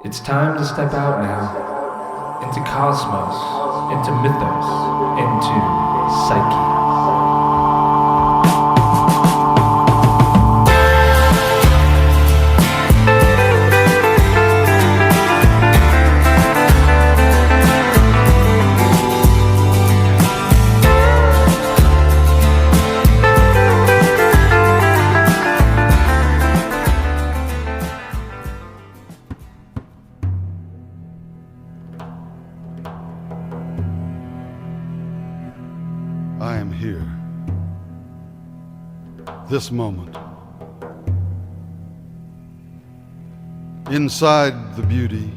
It's time to step out now, into cosmos, into mythos, into psyche. I am here, this moment, inside the beauty,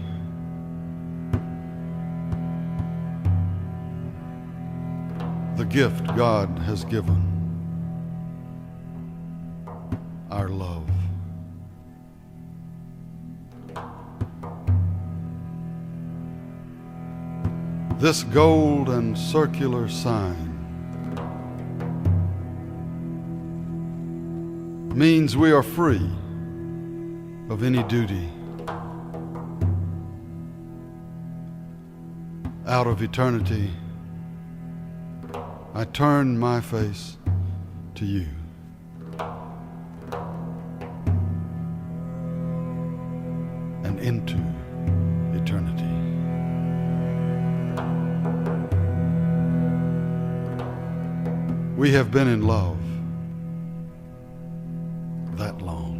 the gift God has given, our love. This gold and circular sign means we are free of any duty. Out of eternity, I turn my face to you. And into eternity. We have been in love that long.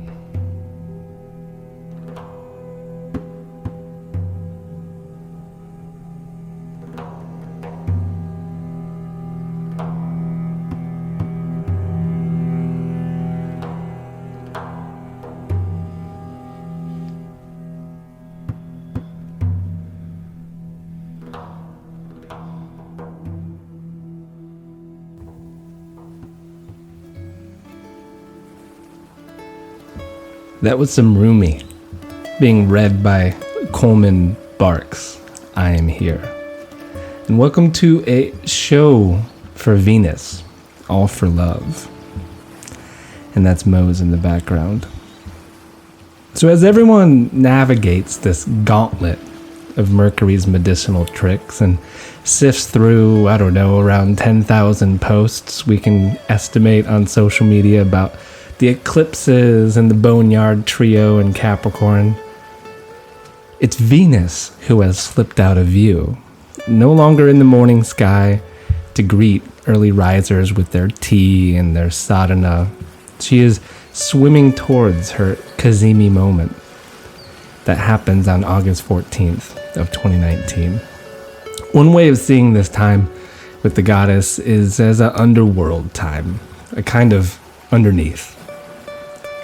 That was some Rumi being read by Coleman Barks. I am here. And welcome to a show for Venus, all for love. And that's Moe's in the background. So as everyone navigates this gauntlet of Mercury's medicinal tricks and sifts through, around 10,000 posts we can estimate on social media about the eclipses and the Boneyard Trio in Capricorn, it's Venus who has slipped out of view, no longer in the morning sky to greet early risers with their tea and their sadhana. She is swimming towards her Kazemi moment that happens on August 14th of 2019. One way of seeing this time with the goddess is as an underworld time, a kind of underneath.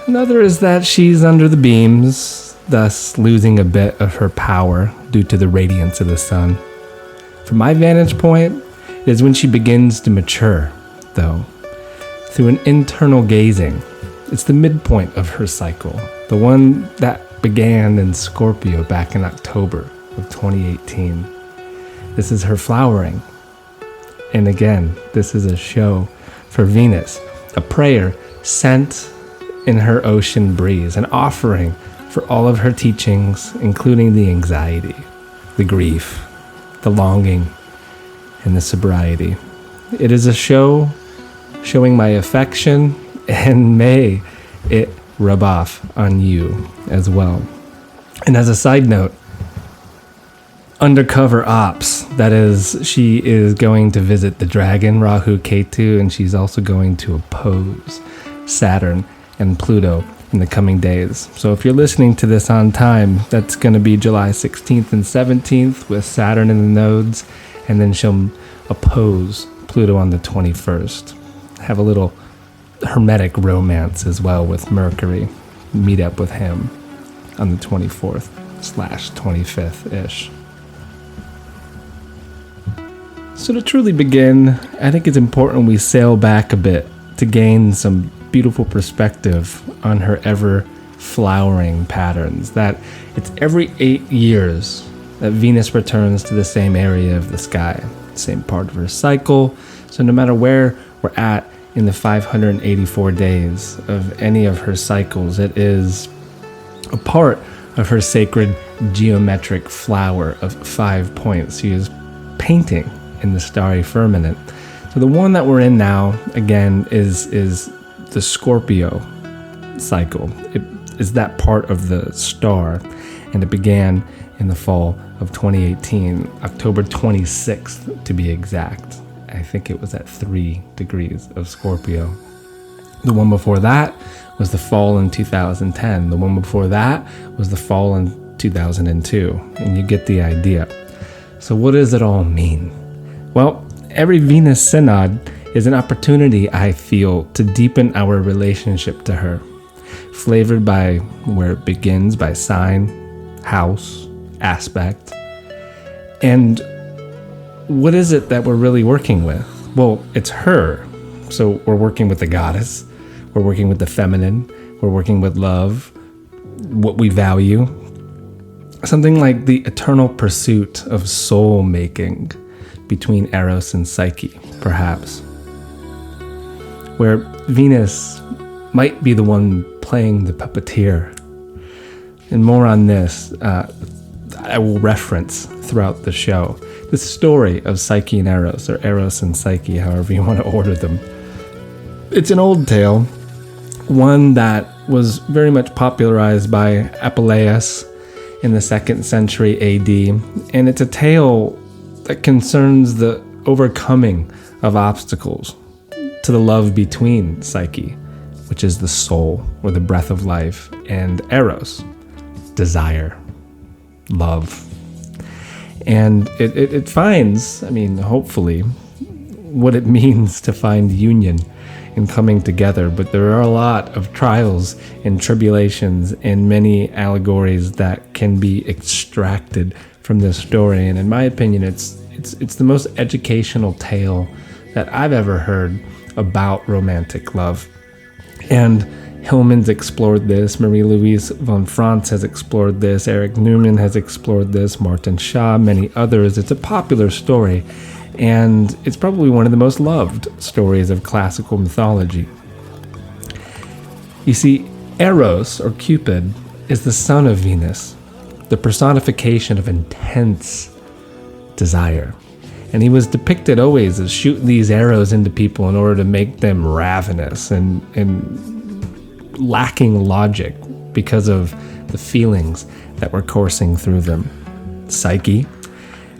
Another is that she's under the beams, thus losing a bit of her power due to the radiance of the sun. From my vantage point, it is when she begins to mature, though, through an internal gazing. It's the midpoint of her cycle, the one that began in Scorpio back in October of 2018. This is her flowering. And again, this is a show for Venus, a prayer sent in her ocean breeze, an offering for all of her teachings, including the anxiety, the grief, the longing, and the sobriety. It is a show showing my affection, and may it rub off on you as well. And as a side note, undercover ops, that is, she is going to visit the dragon Rahu Ketu, and she's also going to oppose Saturn and Pluto in the coming days. So if you're listening to this on time, that's going to be July 16th and 17th with Saturn in the nodes, and then she'll oppose Pluto on the 21st. Have a little hermetic romance as well with Mercury. Meet up with him on the 24th/25th-ish. So to truly begin, I think it's important we sail back a bit to gain some beautiful perspective on her ever flowering patterns, that it's every 8 years that Venus returns to the same area of the sky, same part of her cycle. So no matter where we're at in the 584 days of any of her cycles, it is a part of her sacred geometric flower of 5 points she is painting in the starry firmament. So the one that we're in now, again, is the Scorpio cycle. It is that part of the star, and it began in the fall of 2018, October 26th to be exact. I think it was at 3 degrees of Scorpio. The one before that was the fall in 2010. The one before that was the fall in 2002, and you get the idea. So what does it all mean? Well, every Venus synod is an opportunity, I feel, to deepen our relationship to her, flavored by where it begins, by sign, house, aspect. And what is it that we're really working with? Well, it's her. So we're working with the goddess, we're working with the feminine, we're working with love, what we value. Something like the eternal pursuit of soul making between Eros and Psyche, perhaps. Where Venus might be the one playing the puppeteer. And more on this, I will reference throughout the show. The story of Psyche and Eros, or Eros and Psyche, however you want to order them. It's an old tale, one that was very much popularized by Apuleius in the 2nd century AD, and it's a tale that concerns the overcoming of obstacles to the love between Psyche, which is the soul or the breath of life, and Eros, desire, love. And it finds, hopefully, what it means to find union and coming together. But there are a lot of trials and tribulations and many allegories that can be extracted from this story. And in my opinion, it's the most educational tale that I've ever heard about romantic love. And Hillman's explored this, Marie-Louise von Franz has explored this, Eric Newman has explored this, Martin Shaw, many others. It's a popular story, and it's probably one of the most loved stories of classical mythology. You see, Eros, or Cupid, is the son of Venus, the personification of intense desire. And he was depicted always as shooting these arrows into people in order to make them ravenous and lacking logic because of the feelings that were coursing through them. Psyche,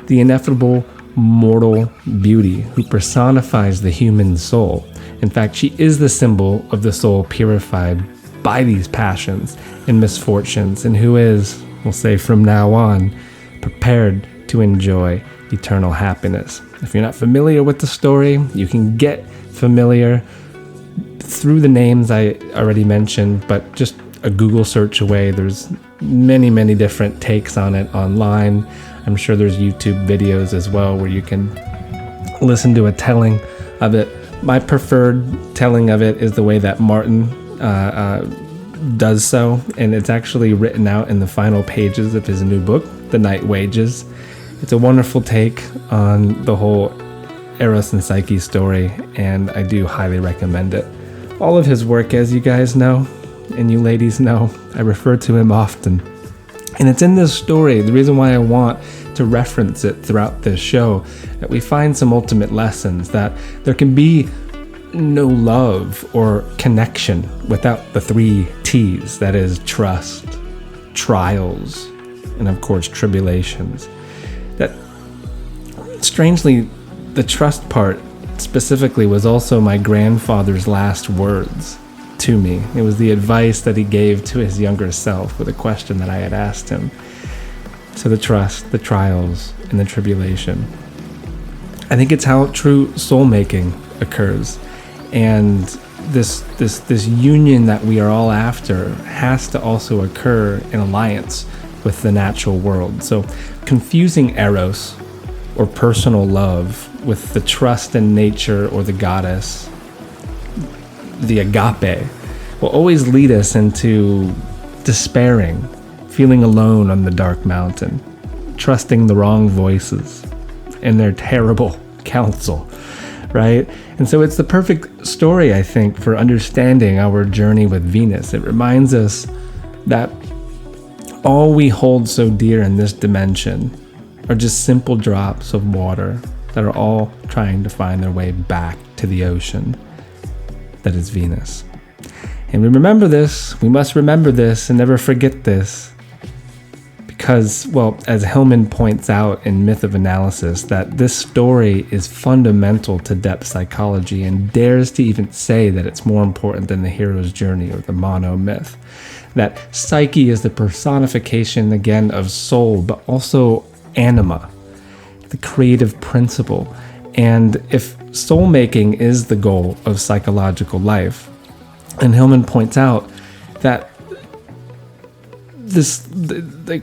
the ineffable mortal beauty who personifies the human soul. In fact, she is the symbol of the soul purified by these passions and misfortunes, and who is, we'll say from now on, prepared to enjoy eternal happiness. If you're not familiar with the story, you can get familiar through the names I already mentioned, but just a Google search away. There's many, many different takes on it online. I'm sure there's YouTube videos as well where you can listen to a telling of it. My preferred telling of it is the way that Martin does so, and it's actually written out in the final pages of his new book, The Night Wages. It's a wonderful take on the whole Eros and Psyche story, and I do highly recommend it. All of his work, as you guys know, and you ladies know, I refer to him often. And it's in this story, the reason why I want to reference it throughout this show, that we find some ultimate lessons, that there can be no love or connection without the 3 T's, that is trust, trials, and of course tribulations. That, strangely, the trust part specifically was also my grandfather's last words to me. It was the advice that he gave to his younger self with a question that I had asked him. So the trust, the trials, and the tribulation. I think it's how true soul making occurs. And this union that we are all after has to also occur in alliance with the natural world. So confusing Eros, or personal love, with the trust in nature or the goddess, the agape, will always lead us into despairing, feeling alone on the dark mountain, trusting the wrong voices and their terrible counsel, right? And so it's the perfect story, I think, for understanding our journey with Venus. It reminds us that all we hold so dear in this dimension are just simple drops of water that are all trying to find their way back to the ocean that is Venus. And we must remember this and never forget this. Because, well, as Hillman points out in Myth of Analysis, that this story is fundamental to depth psychology and dares to even say that it's more important than the hero's journey or the mono myth. That Psyche is the personification, again, of soul, but also anima, the creative principle. And if soul making is the goal of psychological life, and Hillman points out that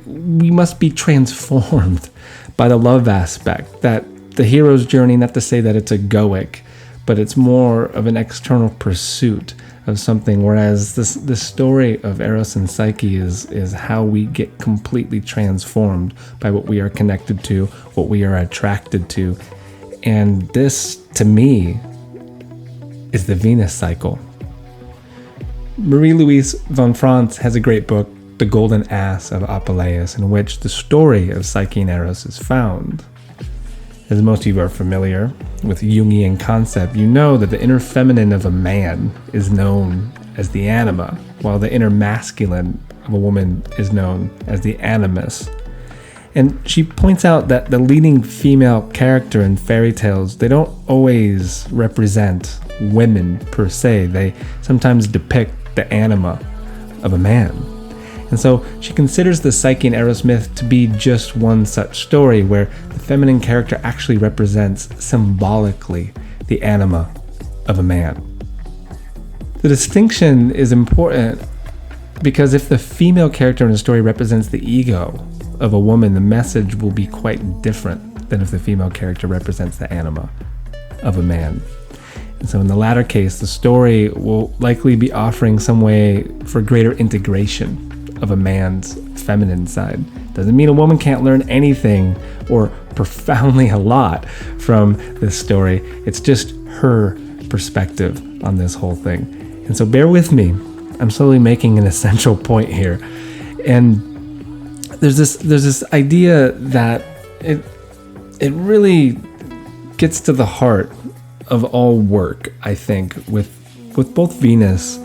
we must be transformed by the love aspect, that the hero's journey, not to say that it's egoic, but it's more of an external pursuit of something, whereas this story of Eros and Psyche is how we get completely transformed by what we are connected to, what we are attracted to. And this, to me, is the Venus cycle. Marie-Louise von Franz has a great book, The Golden Ass of Apuleius, in which the story of Psyche and Eros is found. As most of you are familiar with Jungian concept, you know that the inner feminine of a man is known as the anima, while the inner masculine of a woman is known as the animus. And she points out that the leading female character in fairy tales, they don't always represent women per se. They sometimes depict the anima of a man. And so she considers the Psyche and Eros myth to be just one such story where the feminine character actually represents symbolically the anima of a man. The distinction is important because if the female character in a story represents the ego of a woman, the message will be quite different than if the female character represents the anima of a man. And so in the latter case, the story will likely be offering some way for greater integration of a man's feminine side. Doesn't mean a woman can't learn anything or profoundly a lot from this story. It's just her perspective on this whole thing. And so bear with me. I'm slowly making an essential point here. And there's this idea that it really gets to the heart of all work, I think, with both Venus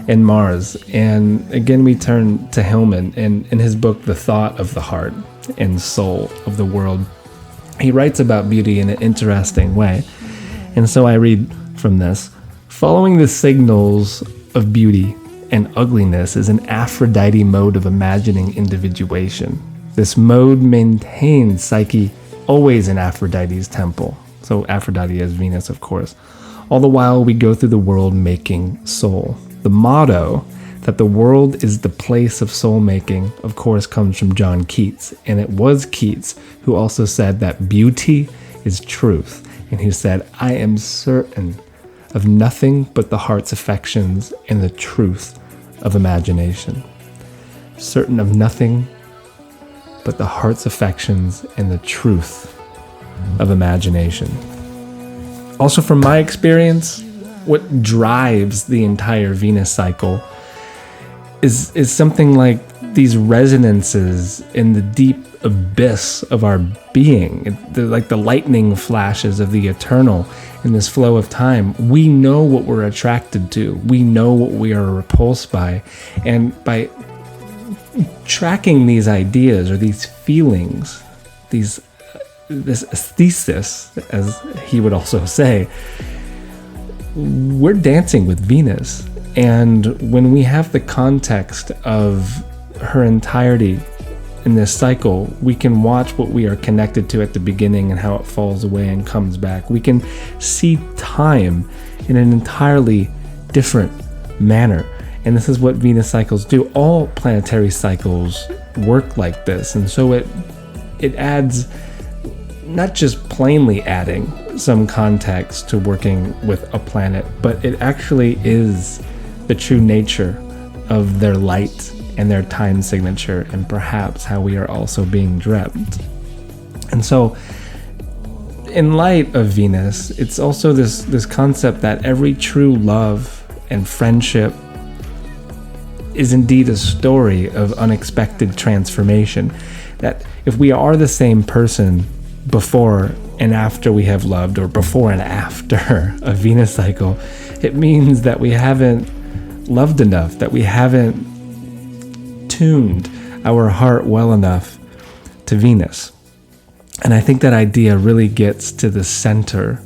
and Mars. And again, we turn to Hillman in his book, The Thought of the Heart and Soul of the World. He writes about beauty in an interesting way. And so I read from this. Following the signals of beauty and ugliness is an Aphrodite mode of imagining individuation. This mode maintains Psyche always in Aphrodite's temple. So Aphrodite as Venus, of course. All the while we go through the world making soul. The motto that the world is the place of soul making, of course, comes from John Keats. And it was Keats who also said that beauty is truth. And he said, I am certain of nothing but the heart's affections and the truth of imagination. Certain of nothing but the heart's affections and the truth of imagination. Also, from my experience, what drives the entire Venus cycle is something like these resonances in the deep abyss of our being, like the lightning flashes of the eternal in this flow of time. We know what we're attracted to. We know what we are repulsed by. And by tracking these ideas or these feelings, this aesthesis, as he would also say, we're dancing with Venus. And when we have the context of her entirety in this cycle, we can watch what we are connected to at the beginning and how it falls away and comes back. We can see time in an entirely different manner. And this is what Venus cycles do. All planetary cycles work like this. And so it adds, not just plainly adding some context to working with a planet, but it actually is the true nature of their light and their time signature, and perhaps how we are also being dreamt. And so in light of Venus, it's also this concept that every true love and friendship is indeed a story of unexpected transformation. That if we are the same person before and after we have loved, or before and after a Venus cycle, it means that we haven't loved enough, that we haven't tuned our heart well enough to Venus. And I think that idea really gets to the center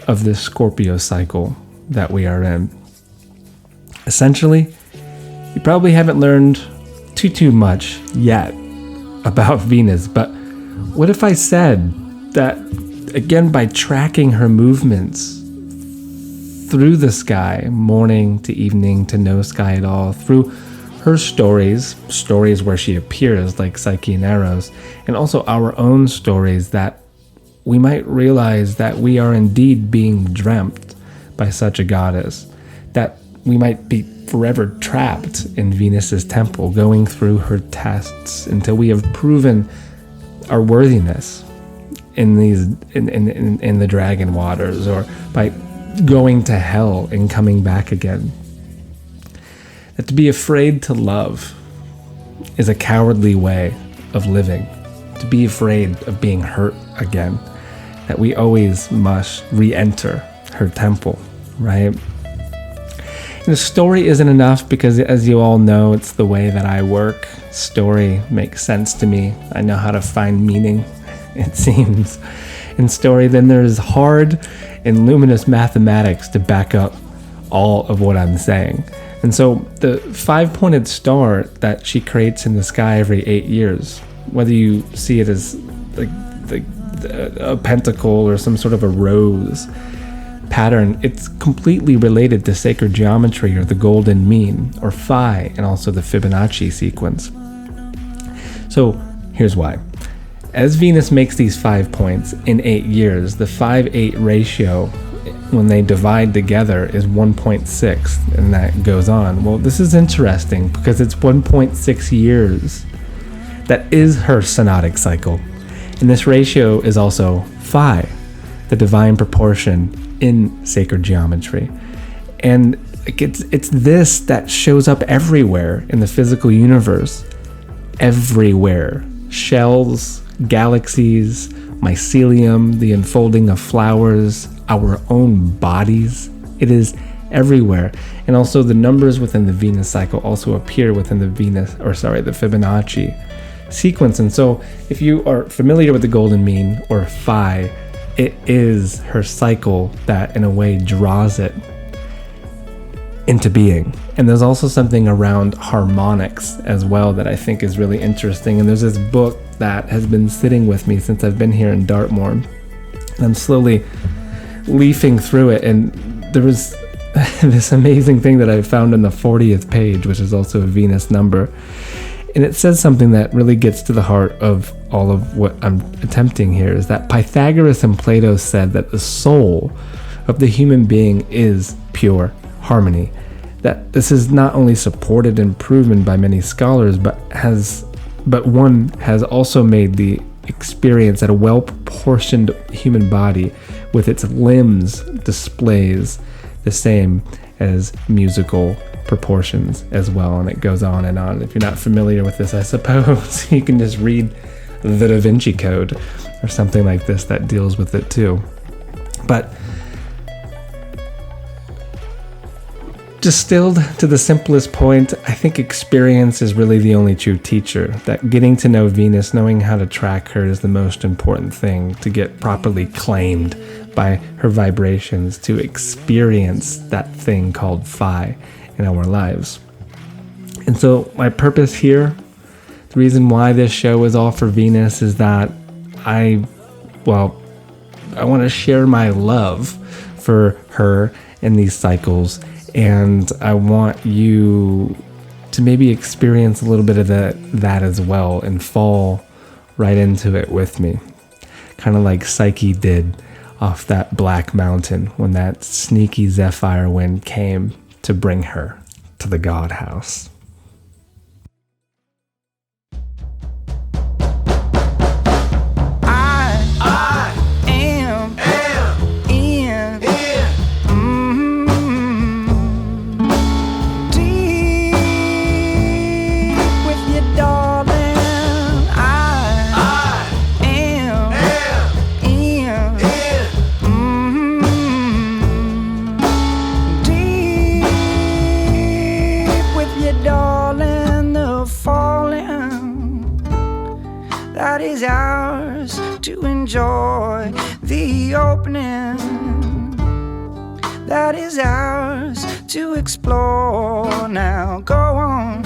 of this Scorpio cycle that we are in. Essentially, you probably haven't learned too much yet about Venus, but what if I said that, again, by tracking her movements through the sky, morning to evening to no sky at all, through her stories where she appears like Psyche and Eros, and also our own stories, that we might realize that we are indeed being dreamt by such a goddess, that we might be forever trapped in Venus's temple, going through her tests until we have proven our worthiness in the dragon waters, or by going to hell and coming back again. That to be afraid to love is a cowardly way of living. To be afraid of being hurt again. That we always must re-enter her temple, right? And the story isn't enough because, as you all know, it's the way that I work. Story makes sense to me. I know how to find meaning, it seems, in story. Then there's hard and luminous mathematics to back up all of what I'm saying. And so the 5-pointed star that she creates in the sky every 8 years, whether you see it as a pentacle or some sort of a rose pattern, it's completely related to sacred geometry, or the golden mean, or phi, and also the Fibonacci sequence. So here's why. As Venus makes these 5 points in 8 years, the 5-8 ratio, when they divide together, is 1.6, and that goes on. Well, this is interesting because it's 1.6 years. That is her synodic cycle. And this ratio is also phi, the divine proportion in sacred geometry. And it's this that shows up everywhere in the physical universe. Everywhere. Shells, galaxies, mycelium, the unfolding of flowers, our own bodies. It is everywhere. And also the numbers within the Venus cycle also appear within the Fibonacci sequence. And so if you are familiar with the golden mean, or phi, it is her cycle that in a way draws it into being. And there's also something around harmonics as well that I think is really interesting. And there's this book that has been sitting with me since I've been here in Dartmoor. And I'm slowly leafing through it, and there was this amazing thing that I found on the 40th page, which is also a Venus number. And it says something that really gets to the heart of all of what I'm attempting here, is that Pythagoras and Plato said that the soul of the human being is pure harmony. That this is not only supported and proven by many scholars, but one has also made the experience that a well-proportioned human body with its limbs displays the same as musical proportions as well, and it goes on and on. If you're not familiar with this, I suppose you can just read the Da Vinci Code or something like this that deals with it too. But distilled to the simplest point, I think experience is really the only true teacher. That getting to know Venus, knowing how to track her, is the most important thing to get properly claimed by her vibrations, to experience that thing called phi in our lives. And so my purpose here, the reason why this show is all for Venus, is that I want to share my love for her in these cycles, and I want you to maybe experience a little bit of that as well, and fall right into it with me, kind of like Psyche did off that black mountain when that sneaky zephyr wind came to bring her to the god house. Deep that is ours to enjoy, the opening that is ours to explore. Now go on,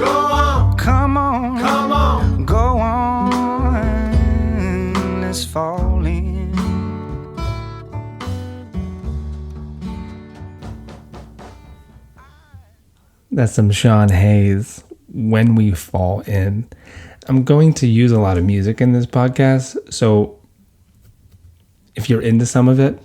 come on, go on, let's fall in. That's some Sean Hayes, When We Fall In. I'm going to use a lot of music in this podcast, so if you're into some of it,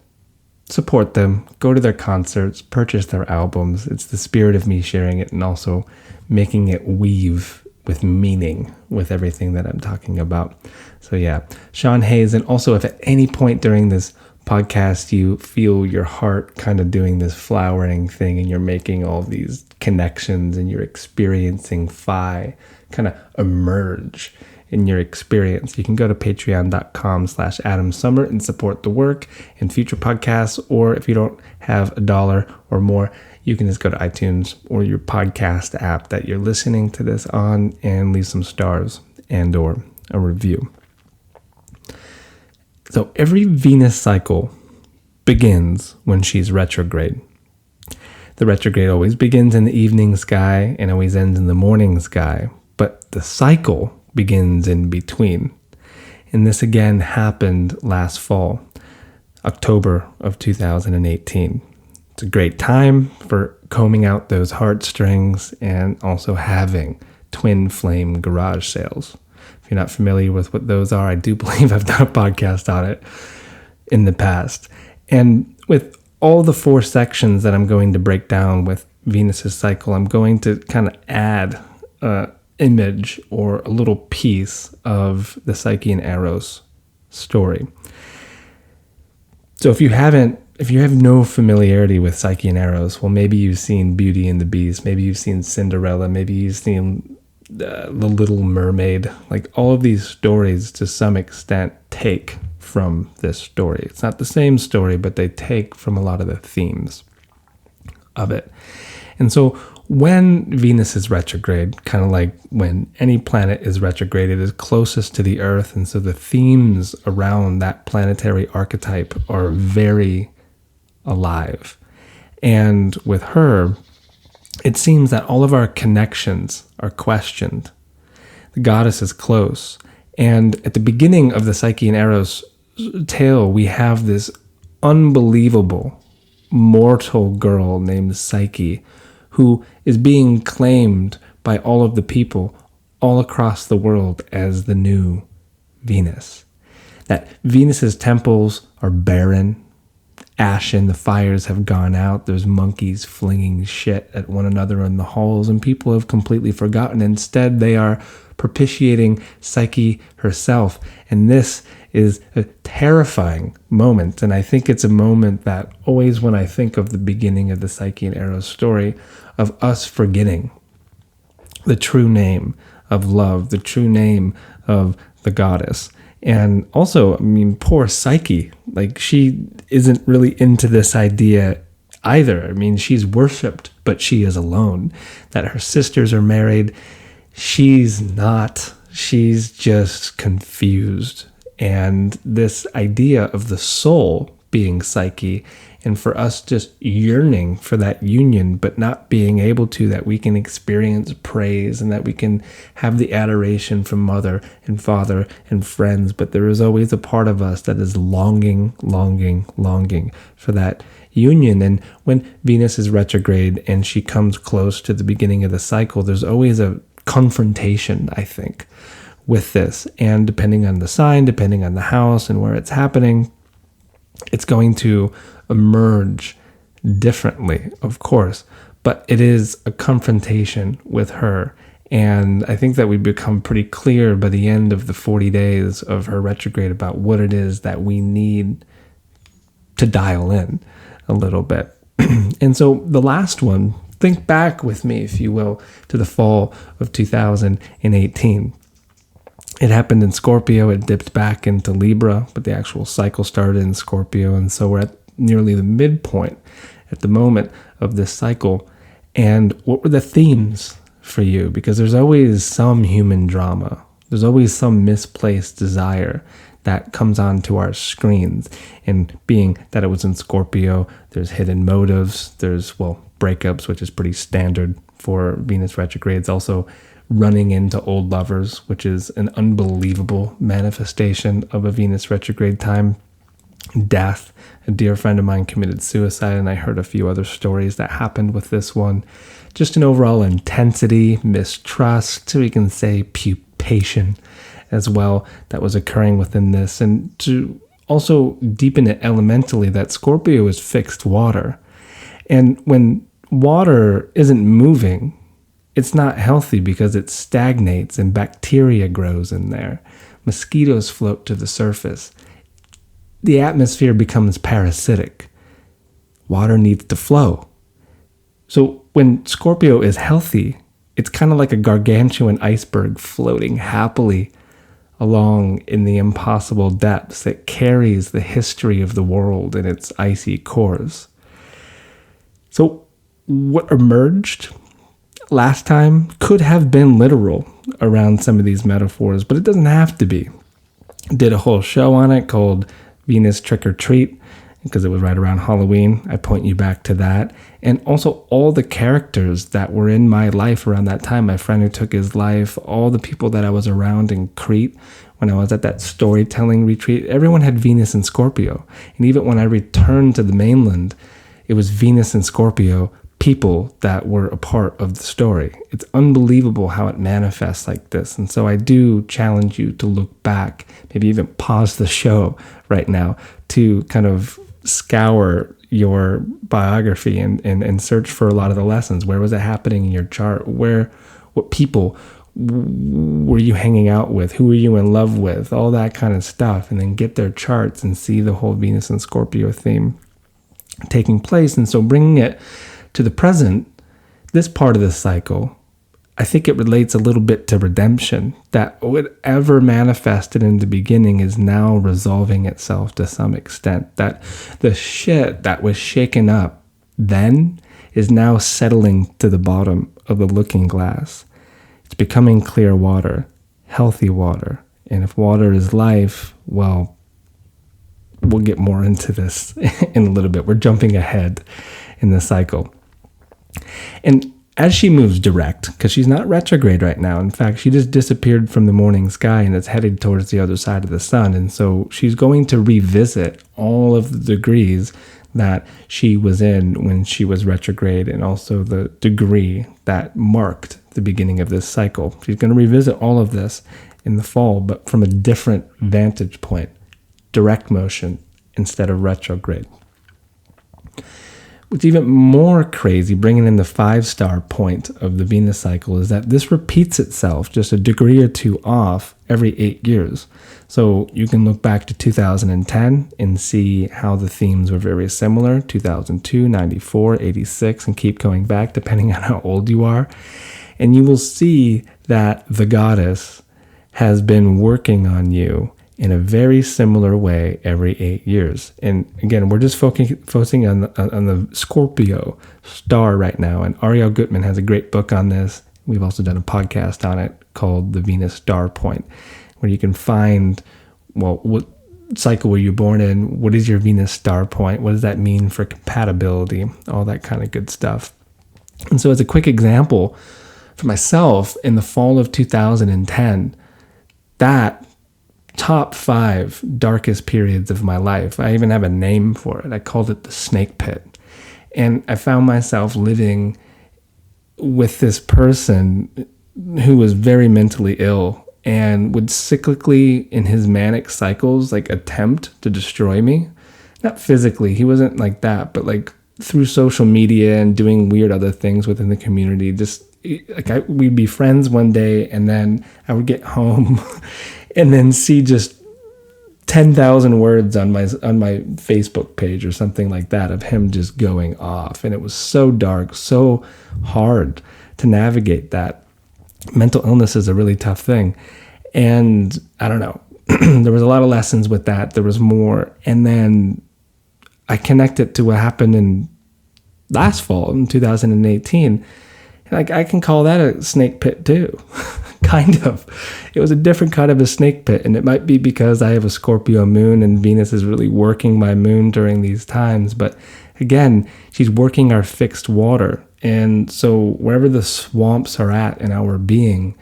support them, go to their concerts, purchase their albums. It's the spirit of me sharing it and also making it weave with meaning with everything that I'm talking about. So yeah, Sean Hayes. And also if at any point during this podcast you feel your heart kind of doing this flowering thing and you're making all these connections and you're experiencing phi kind of emerge in your experience, you can go to patreon.com/AdamSummer and support the work and future podcasts. Or if you don't have $1 or more, you can just go to iTunes or your podcast app that you're listening to this on and leave some stars and or a review. So every Venus cycle begins when she's retrograde. The retrograde always begins in the evening sky and always ends in the morning sky, but the cycle begins in between. And this again happened last fall, October of 2018. It's a great time for combing out those heartstrings and also having twin flame garage sales. If you're not familiar with what those are, I do believe I've done a podcast on it in the past. And with all the 4 sections that I'm going to break down with Venus's cycle, I'm going to kind of add image or a little piece of the Psyche and Eros story. So if you have no familiarity with Psyche and Eros, well, maybe you've seen Beauty and the Beast, maybe you've seen Cinderella, maybe you've seen The Little Mermaid. Like all of these stories to some extent take from this story. It's not the same story, but they take from a lot of the themes of it. And so when Venus is retrograde, kind of like when any planet is retrograde, it is closest to the Earth. And so the themes around that planetary archetype are very alive. And with her, it seems that all of our connections are questioned. The goddess is close. And at the beginning of the Psyche and Eros tale, we have this unbelievable mortal girl named Psyche, who is being claimed by all of the people all across the world as the new Venus. That Venus's temples are barren, ashen, the fires have gone out, there's monkeys flinging shit at one another in the halls, and people have completely forgotten. Instead, they are propitiating Psyche herself. And this is a terrifying moment. And I think it's a moment that always, when I think of the beginning of the Psyche and Eros story, of us forgetting the true name of love, the true name of the goddess. And also, I mean, poor Psyche, like she isn't really into this idea either. I mean, she's worshipped, but she is alone. That her sisters are married. She's not. She's just confused. And this idea of the soul being Psyche, and for us just yearning for that union, but not being able to, that we can experience praise and that we can have the adoration from mother and father and friends. But there is always a part of us that is longing for that union. And when Venus is retrograde and she comes close to the beginning of the cycle, there's always a confrontation, I think, with this. And depending on the sign, depending on the house and where it's happening, it's going to emerge differently, of course, but it is a confrontation with her. And I think that we become pretty clear by the end of the 40 days of her retrograde about what it is that we need to dial in a little bit. And so the last one, think back with me, if you will, to the fall of 2018. It happened in Scorpio. It dipped back into Libra, but the actual cycle started in Scorpio. And so we're at nearly the midpoint at the moment of this cycle. And what were the themes for you? Because there's always some human drama There's always some misplaced desire that comes onto our screens. And being that it was in Scorpio, there's hidden motives, there's, breakups, which is pretty standard for Venus retrogrades. Also, running into old lovers, which is an unbelievable manifestation of a Venus retrograde time. Death. A dear friend of mine committed suicide, and I heard a few other stories that happened with this one. Just an overall intensity, mistrust, we can say pupation as well, that was occurring within this. And to also deepen it elementally, that Scorpio is fixed water. And when water isn't moving, it's not healthy because it stagnates and bacteria grows in there. Mosquitoes float to the surface. The atmosphere becomes parasitic. Water needs to flow. So when Scorpio is healthy, it's kind of like a gargantuan iceberg floating happily along in the impossible depths that carries the history of the world in its icy cores. So what emerged last time could have been literal around some of these metaphors, but it doesn't have to be. Did a whole show on it called Venus Trick or Treat, because it was right around Halloween. I point you back to that. And also all the characters that were in my life around that time, my friend who took his life, all the people that I was around in Crete when I was at that storytelling retreat, everyone had Venus and Scorpio. And even when I returned to the mainland, it was Venus and Scorpio people that were a part of the story. It's unbelievable how it manifests like this. And so I do challenge you to look back, maybe even pause the show right now to kind of scour your biography and search for a lot of the lessons. Where was it happening in your chart? What people were you hanging out with? Who were you in love with? All that kind of stuff. And then get their charts and see the whole Venus and Scorpio theme taking place. And so bringing it to the present, this part of the cycle, I think it relates a little bit to redemption, that whatever manifested in the beginning is now resolving itself to some extent, that the shit that was shaken up then is now settling to the bottom of the looking glass. It's becoming clear water, healthy water. And if water is life, well, we'll get more into this in a little bit. We're jumping ahead in the cycle. And as she moves direct, because she's not retrograde right now. In fact, she just disappeared from the morning sky and is headed towards the other side of the sun. And so she's going to revisit all of the degrees that she was in when she was retrograde, and also the degree that marked the beginning of this cycle. She's going to revisit all of this in the fall, but from a different vantage point, direct motion instead of retrograde. What's even more crazy, bringing in the 5-star point of the Venus cycle, is that this repeats itself just a degree or two off every 8 years. So you can look back to 2010 and see how the themes were very similar, 2002, 94, 86, and keep going back depending on how old you are. And you will see that the goddess has been working on you in a very similar way every 8 years. And again, we're just focusing on the Scorpio star right now. And Ariel Gutman has a great book on this. We've also done a podcast on it called The Venus Star Point, where you can find, what cycle were you born in? What is your Venus star point? What does that mean for compatibility? All that kind of good stuff. And so as a quick example, for myself, in the fall of 2010, that top 5 darkest periods of my life. I even have a name for it. I called it the snake pit. And I found myself living with this person who was very mentally ill and would cyclically, in his manic cycles, attempt to destroy me. Not physically, he wasn't like that, but through social media and doing weird other things within the community. Just we'd be friends one day, and then I would get home and then see just 10,000 words on my Facebook page or something like that of him just going off. And it was so dark, so hard to navigate that. Mental illness is a really tough thing. And I don't know, there was a lot of lessons with that. There was more. And then I connect it to what happened in last fall in 2018. I can call that a snake pit too, Kind of. It was a different kind of a snake pit, and it might be because I have a Scorpio moon and Venus is really working my moon during these times. But again, she's working our fixed water. And so wherever the swamps are at in our being,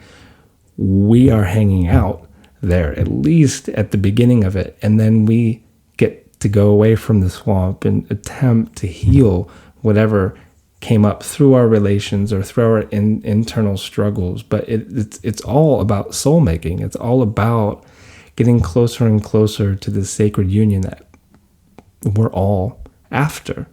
we are hanging out there, at least at the beginning of it. And then we get to go away from the swamp and attempt to heal whatever came up through our relations or through our internal struggles. But it's all about soul making. It's all about getting closer and closer to the sacred union that we're all after.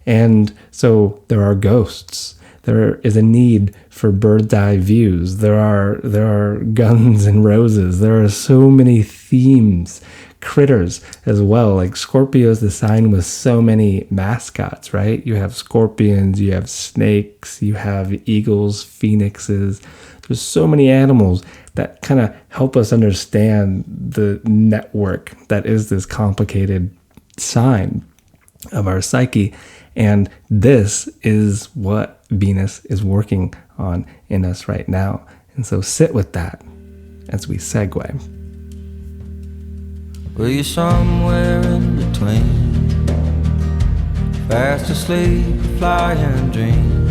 And so there are ghosts. There is a need for bird's eye views. There are guns and roses. There are so many themes, critters as well. Like Scorpio is the sign with so many mascots, right? You have scorpions, you have snakes, you have eagles, phoenixes. There's so many animals that kind of help us understand the network that is this complicated sign of our psyche. And this is what Venus is working on in us right now. And so sit with that as we segue. Well, you're somewhere in between, fast asleep, fly and dream.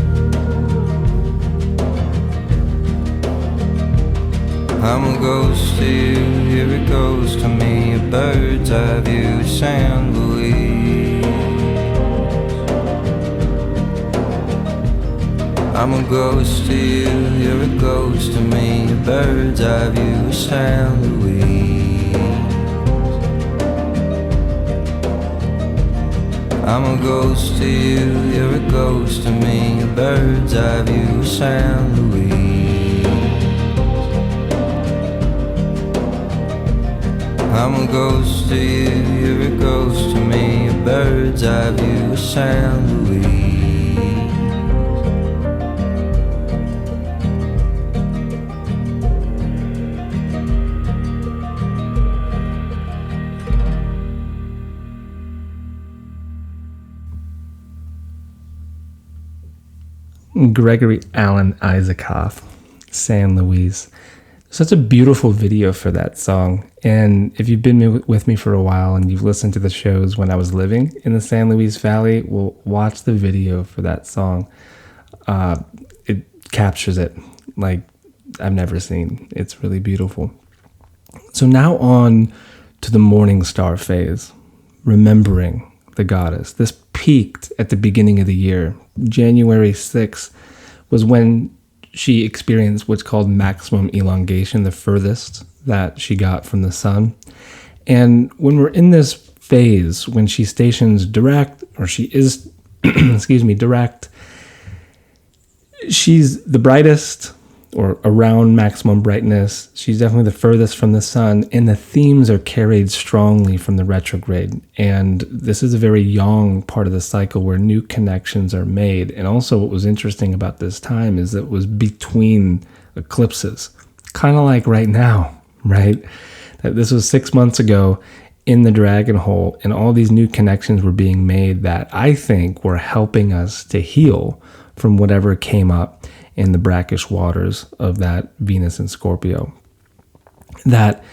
I'm a ghost to you, here it goes to me, a bird's eye view, San Luis. I'm a ghost to you, here it goes to me, a bird's eye view, San Luis. I'm a ghost to you, here it goes to me, a bird's eye view, San Luis. I'm a ghost to you, here it goes to me, a bird's eye view, San Luis. Gregory Alan Isaacoff, San Luis. Such a beautiful video for that song. And if you've been with me for a while and you've listened to the shows when I was living in the San Luis Valley, well, watch the video for that song. It captures it like I've never seen. It's really beautiful. So now on to the morning star phase, remembering the goddess. This peaked at the beginning of the year. January 6th was when she experienced what's called maximum elongation, the furthest that she got from the sun. And when we're in this phase, when she stations direct, or she is, direct, she's the brightest, or around maximum brightness. She's definitely the furthest from the sun, and the themes are carried strongly from the retrograde. And this is a very yang part of the cycle where new connections are made. And also what was interesting about this time is that it was between eclipses, kind of like right now, right? That this was 6 months ago in the dragon hole, and all these new connections were being made that I think were helping us to heal from whatever came up in the brackish waters of that Venus and Scorpio. That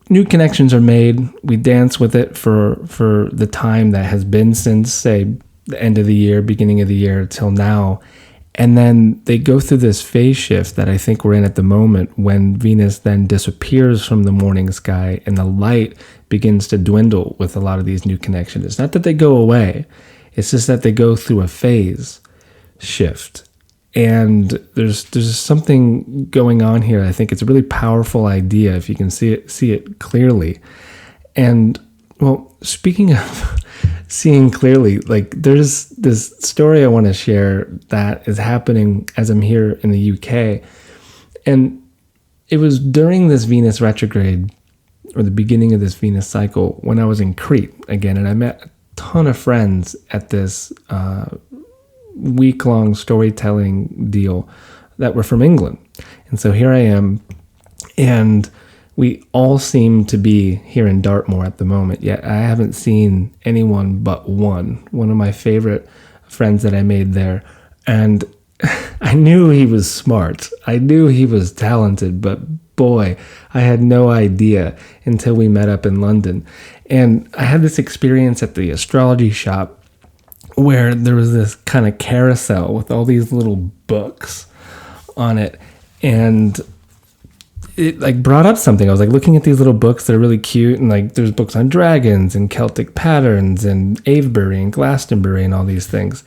new connections are made. We dance with it for the time that has been since, say, the end of the year, beginning of the year till now. And then they go through this phase shift that I think we're in at the moment, when Venus then disappears from the morning sky and the light begins to dwindle with a lot of these new connections. It's not that they go away. It's just that they go through a phase shift. And there's something going on here. I think it's a really powerful idea if you can see it clearly. And well, speaking of seeing clearly, like there's this story I want to share that is happening as I'm here in the UK. And it was during this Venus retrograde, or the beginning of this Venus cycle, when I was in Crete again, and I met a ton of friends at this week-long storytelling deal that were from England. And so here I am, and we all seem to be here in Dartmoor at the moment, yet I haven't seen anyone but one of my favorite friends that I made there. And I knew he was smart. I knew he was talented, but boy, I had no idea until we met up in London. And I had this experience at the astrology shop where there was this kind of carousel with all these little books on it. And it like brought up something. I was like looking at these little books that are really cute, and like there's books on dragons and Celtic patterns and Avebury and Glastonbury and all these things.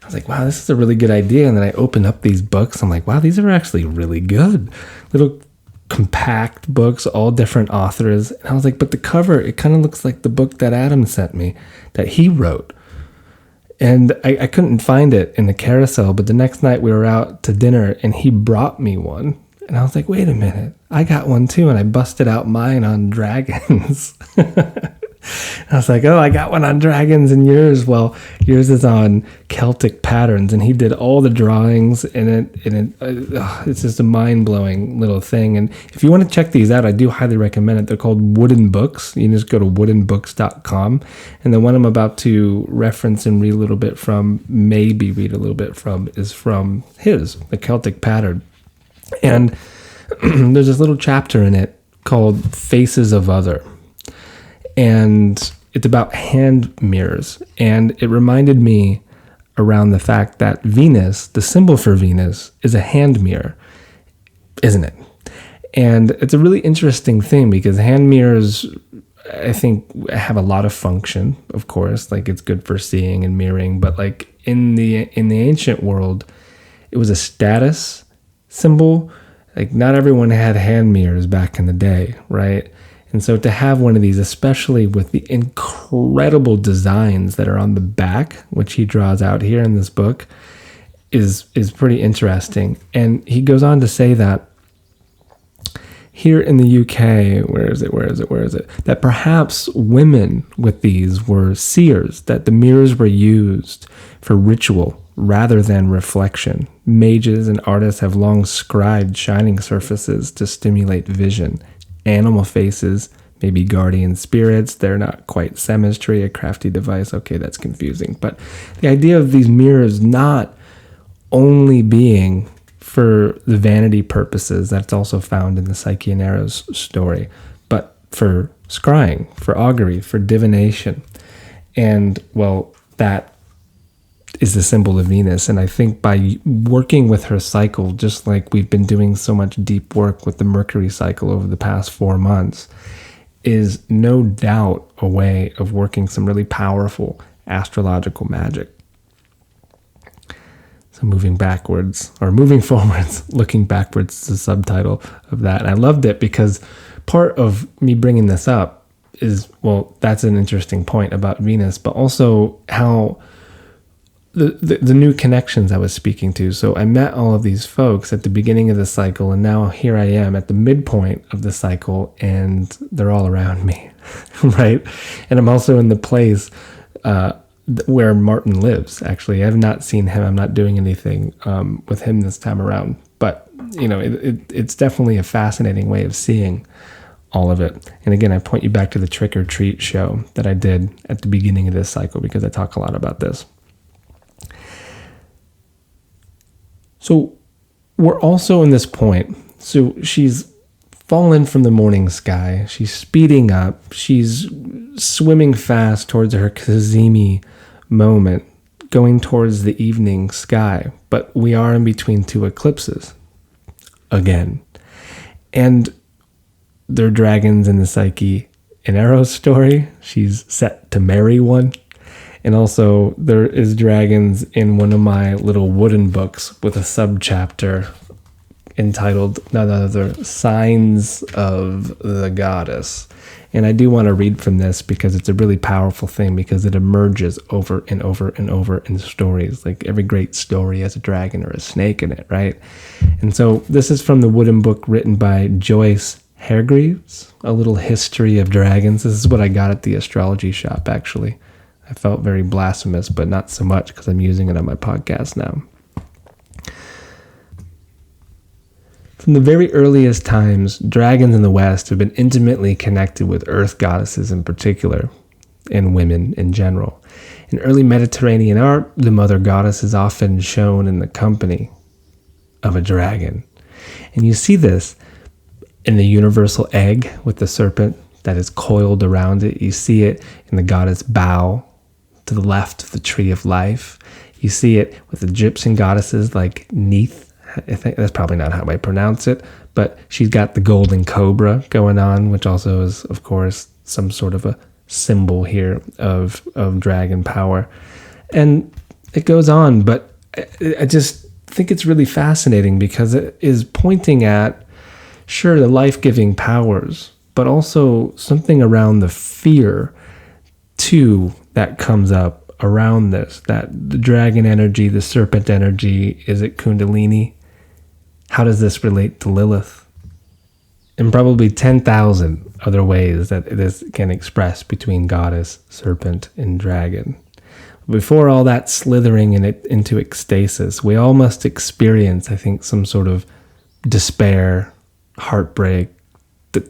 I was like, wow, this is a really good idea. And then I opened up these books. I'm like, wow, these are actually really good. Little compact books, all different authors. And I was like, but the cover, it kind of looks like the book that Adam sent me that he wrote. And I couldn't find it in the carousel, but the next night we were out to dinner and he brought me one. And I was like, wait a minute, I got one too. And I busted out mine on dragons. I was like, oh, I got one on dragons and yours. Well, yours is on Celtic patterns. And he did all the drawings in it. It's just a mind-blowing little thing. And if you want to check these out, I do highly recommend it. They're called Wooden Books. You can just go to woodenbooks.com. And the one I'm about to reference and read a little bit from, is from his, the Celtic pattern. And there's this little chapter in it called Faces of Other. And it's about hand mirrors. And it reminded me around the fact that Venus, the symbol for Venus, is a hand mirror, isn't it? And it's a really interesting thing because hand mirrors, I think, have a lot of function, of course. Like it's good for seeing and mirroring. But like in the ancient world, it was a status symbol. Like not everyone had hand mirrors back in the day, right? And so to have one of these, especially with the incredible designs that are on the back, which he draws out here in this book, is pretty interesting. And he goes on to say that here in the UK, where is it? That perhaps women with these were seers, that the mirrors were used for ritual rather than reflection. Mages and artists have long scribed shining surfaces to stimulate vision. Animal faces, maybe guardian spirits. They're not quite semistry, a crafty device. Okay, that's confusing. But the idea of these mirrors not only being for the vanity purposes, that's also found in the Psyche Eros story, but for scrying, for augury, for divination. And, well, that is the symbol of Venus. And I think by working with her cycle, just like we've been doing so much deep work with the Mercury cycle over the past 4 months, is no doubt a way of working some really powerful astrological magic. So moving forwards, looking backwards is the subtitle of that. And I loved it because part of me bringing this up is, well, that's an interesting point about Venus, but also how the new connections I was speaking to. So I met all of these folks at the beginning of the cycle, and now here I am at the midpoint of the cycle, and they're all around me, right? And I'm also in the place where Martin lives, actually. I have not seen him. I'm not doing anything with him this time around. But, you know, it's definitely a fascinating way of seeing all of it. And again, I point you back to the Trick or Treat show that I did at the beginning of this cycle because I talk a lot about this. So we're also in this point. So she's fallen from the morning sky. She's speeding up. She's swimming fast towards her Kazemi moment, going towards the evening sky. But we are in between two eclipses again. And there are dragons in the Psyche Eros story. She's set to marry one. And also there is dragons in one of my little wooden books with a subchapter entitled none other Signs of the Goddess. And I do want to read from this because it's a really powerful thing because it emerges over and over and over in stories. Like every great story has a dragon or a snake in it, right? And so this is from the wooden book written by Joyce Hargreaves, A Little History of Dragons. This is what I got at the astrology shop, actually. I felt very blasphemous, but not so much because I'm using it on my podcast now. From the very earliest times, dragons in the West have been intimately connected with earth goddesses in particular. and women in general. In early Mediterranean art, the mother goddess is often shown in the company of a dragon. And you see this in the universal egg with the serpent that is coiled around it. You see it in the goddess Bao to the left of the tree of life. You see it with Egyptian goddesses like Neith. I think that's probably not how I pronounce it, but she's got the golden cobra going on, which also is, of course, some sort of a symbol here of dragon power. And it goes on, but I just think it's really fascinating because it is pointing at, sure, the life-giving powers, but also something around the fear, too, that comes up around this, that the dragon energy, the serpent energy, is it Kundalini? How does this relate to Lilith? And probably 10,000 other ways that this can express between goddess, serpent, and dragon. Before all that slithering into ecstasis, we all must experience, I think, some sort of despair, heartbreak, the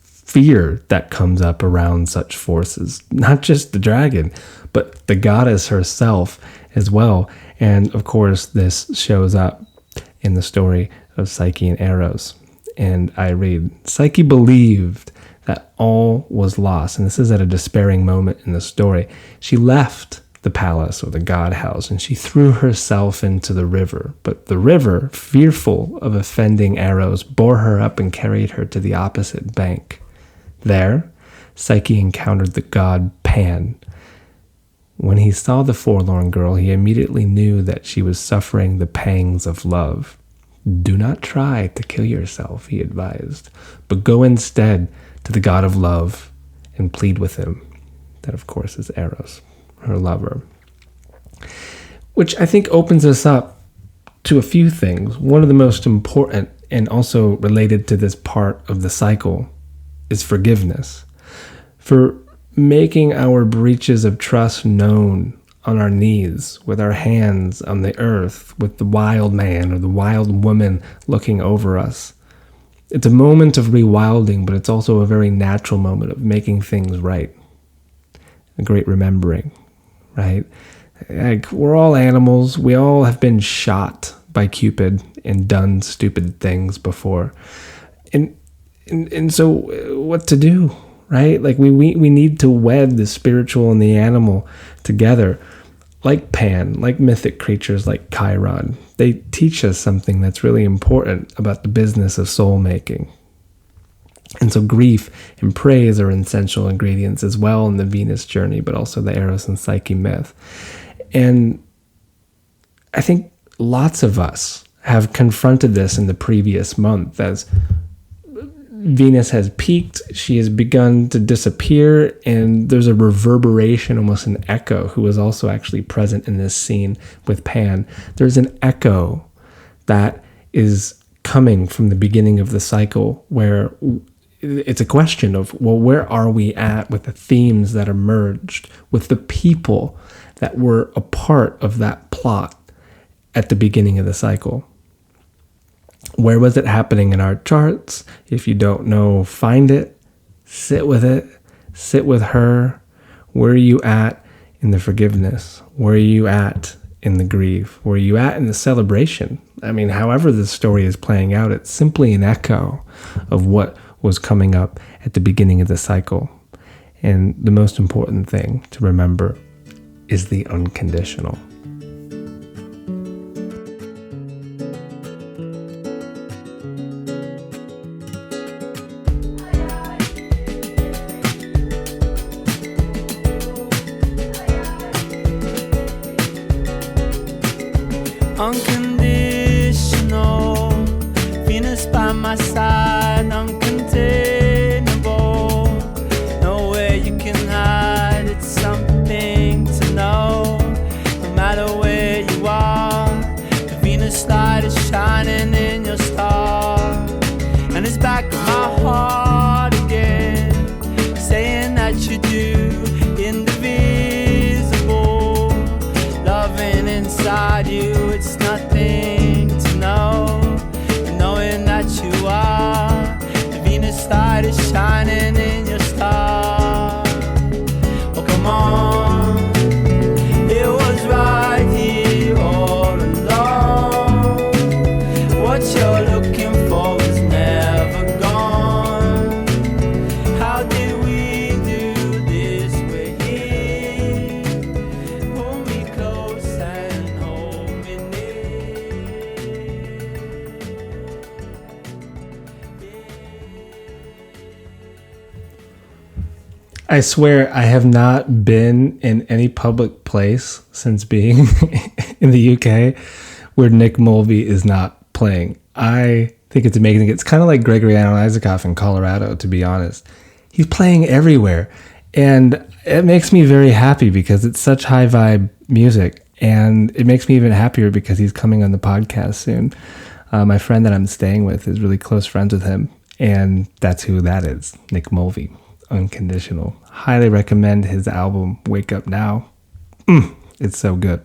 fear that comes up around such forces. Not just the dragon, but the goddess herself as well. And of course, this shows up in the story of Psyche and Eros. And I read, Psyche believed that all was lost. And this is at a despairing moment in the story. She left the palace or the god house and she threw herself into the river. But the river, fearful of offending Eros, bore her up and carried her to the opposite bank. There, Psyche encountered the god Pan. When he saw the forlorn girl, he immediately knew that she was suffering the pangs of love. Do not try to kill yourself, he advised, but go instead to the god of love and plead with him. That, of course, is Eros, her lover. Which I think opens us up to a few things. One of the most important and also related to this part of the cycle is forgiveness. For making our breaches of trust known on our knees, with our hands on the earth, with the wild man or the wild woman looking over us. It's a moment of rewilding, but it's also a very natural moment of making things right. A great remembering, right? Like, we're all animals. We all have been shot by Cupid and done stupid things before. And so what to do, right? Like we need to wed the spiritual and the animal together. Like Pan, like mythic creatures like Chiron. They teach us something that's really important about the business of soul making. And so grief and praise are essential ingredients as well in the Venus journey, but also the Eros and Psyche myth. And I think lots of us have confronted this in the previous month as Venus has peaked, she has begun to disappear, and there's a reverberation, almost an echo, who is also actually present in this scene with Pan. There's an echo that is coming from the beginning of the cycle where it's a question of, well, where are we at with the themes that emerged, with the people that were a part of that plot at the beginning of the cycle? Where was it happening in our charts? If you don't know, find it, sit with her. Where are you at in the forgiveness? Where are you at in the grief? Where are you at in the celebration? I mean, however the story is playing out, it's simply an echo of what was coming up at the beginning of the cycle. And the most important thing to remember is the unconditional. Unconditional, Venus by my side, uncontainable. Nowhere you can hide, it's something to know. No I swear I have not been in any public place since being in the UK where Nick Mulvey is not playing. I think it's amazing. It's kind of like Gregory Alan Isaacoff in Colorado, to be honest. He's playing everywhere. And it makes me very happy because it's such high vibe music. And it makes me even happier because he's coming on the podcast soon. My friend that I'm staying with is really close friends with him. And that's who that is, Nick Mulvey, Unconditional. Highly recommend his album, Wake Up Now. It's so good.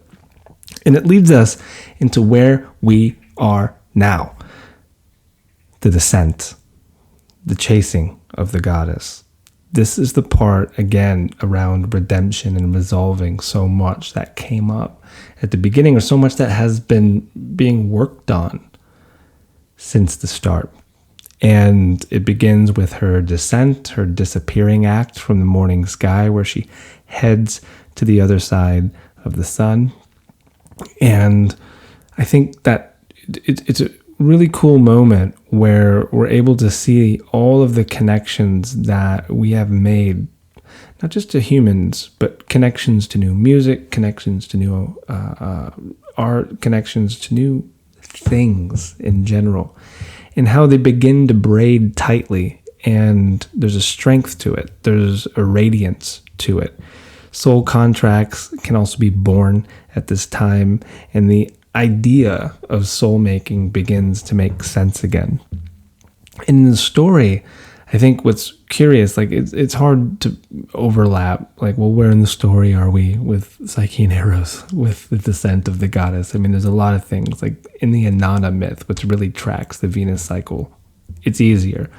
And it leads us into where we are now. The descent, the chasing of the goddess. This is the part, again, around redemption and resolving so much that came up at the beginning, or so much that has been being worked on since the start. And it begins with her descent, her disappearing act from the morning sky, where she heads to the other side of the sun. And I think that it's a really cool moment where we're able to see all of the connections that we have made, not just to humans, but connections to new music, connections to new art, connections to new things in general, and how they begin to braid tightly. And there's a strength to it. There's a radiance to it. Soul contracts can also be born at this time, and the idea of soul making begins to make sense again. In the story, I think what's curious, like it's hard to overlap, like, well, where in the story are we with Psyche and Eros, with the descent of the goddess? I mean, there's a lot of things, like in the Anima myth, which really tracks the Venus cycle, it's easier.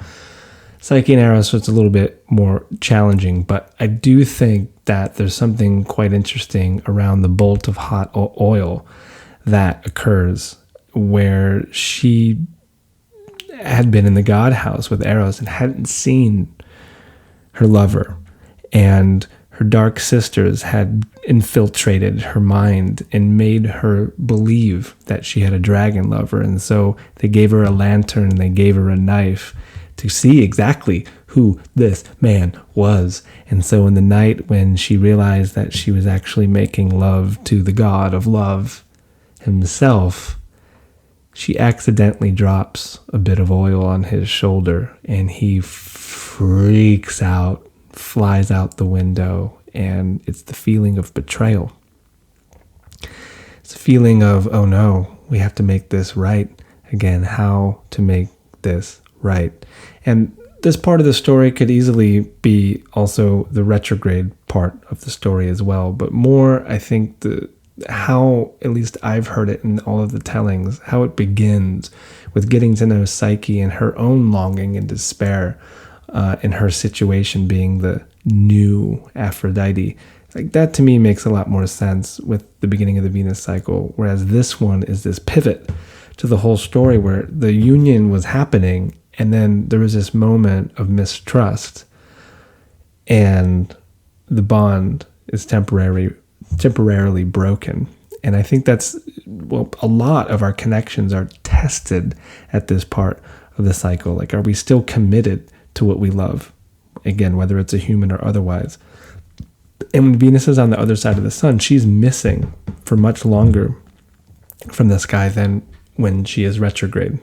Psyche and Eros, it's a little bit more challenging, but I do think that there's something quite interesting around the bolt of hot oil that occurs, where she had been in the god house with Eros and hadn't seen her lover, and her dark sisters had infiltrated her mind and made her believe that she had a dragon lover. And so they gave her a lantern and they gave her a knife to see exactly who this man was. And so in the night when she realized that she was actually making love to the god of love himself, she accidentally drops a bit of oil on his shoulder, and he freaks out, flies out the window, and it's the feeling of betrayal. It's a feeling of, oh no, we have to make this right again, how to make this right. And this part of the story could easily be also the retrograde part of the story as well, but more, I think, how, at least I've heard it in all of the tellings, how it begins with getting to know Psyche and her own longing and despair in her situation being the new Aphrodite. Like, that to me makes a lot more sense with the beginning of the Venus cycle, whereas this one is this pivot to the whole story where the union was happening and then there was this moment of mistrust and the bond is temporarily broken. And I think that's, well, a lot of our connections are tested at this part of the cycle. Like, are we still committed to what we love? Again, whether it's a human or otherwise. And when Venus is on the other side of the sun, she's missing for much longer from the sky than when she is retrograde.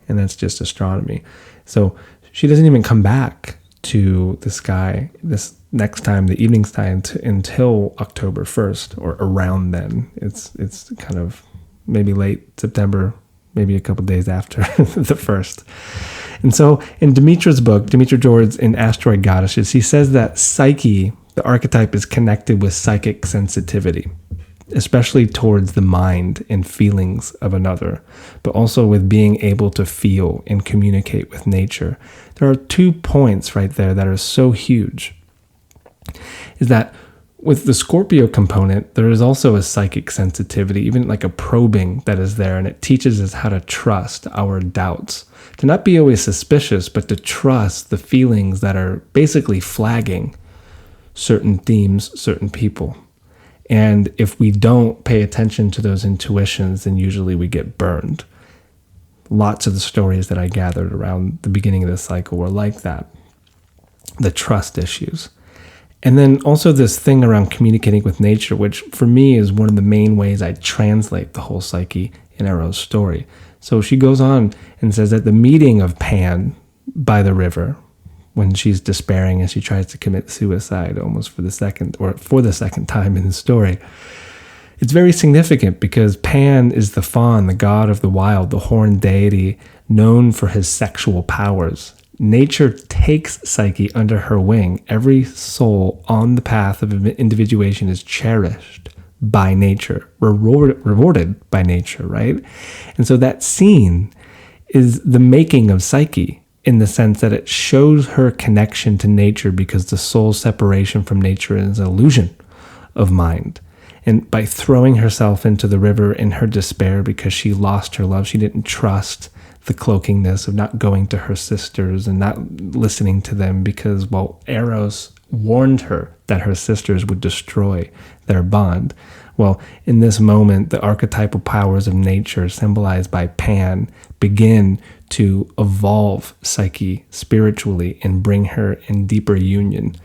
And that's just astronomy. So she doesn't even come back to the sky this next time, the evening time, until October 1st or around then. It's kind of maybe late September, maybe a couple days after the 1st. And so in Demetra's book, Demetra George in Asteroid Goddesses, he says that Psyche, the archetype, is connected with psychic sensitivity, especially towards the mind and feelings of another, but also with being able to feel and communicate with nature. There are 2 points right there that are so huge. Is that with the Scorpio component, there is also a psychic sensitivity, even like a probing that is there, and it teaches us how to trust our doubts, to not be always suspicious, but to trust the feelings that are basically flagging certain themes, certain people. And if we don't pay attention to those intuitions, then usually we get burned. Lots of the stories that I gathered around the beginning of this cycle were like that. The trust issues. And then also this thing around communicating with nature, which for me is one of the main ways I translate the whole Psyche in Eros story. So she goes on and says that the meeting of Pan by the river, when she's despairing and she tries to commit suicide almost for the second time in the story, it's very significant because Pan is the faun, the god of the wild, the horned deity known for his sexual powers. Nature takes Psyche under her wing. Every soul on the path of individuation is cherished by nature, rewarded by nature, right? And so that scene is the making of Psyche in the sense that it shows her connection to nature because the soul's separation from nature is an illusion of mind. And by throwing herself into the river in her despair because she lost her love, she didn't trust the cloakingness of not going to her sisters and not listening to them because, well, Eros warned her that her sisters would destroy their bond. Well, in this moment, the archetypal powers of nature symbolized by Pan begin to evolve Psyche spiritually and bring her in deeper union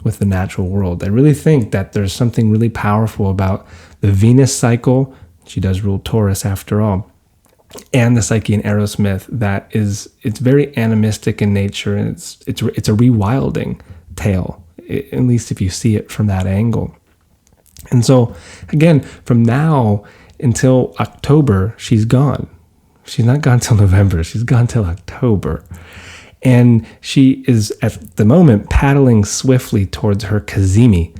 with the natural world. I really think that there's something really powerful about the Venus cycle. She does rule Taurus after all. And the Psyche and Eros myth it's very animistic in nature, and it's a rewilding tale, at least if you see it from that angle. And so, again, from now until October, she's gone. She's not gone till November. She's gone till October. And she is, at the moment, paddling swiftly towards her Kazemi,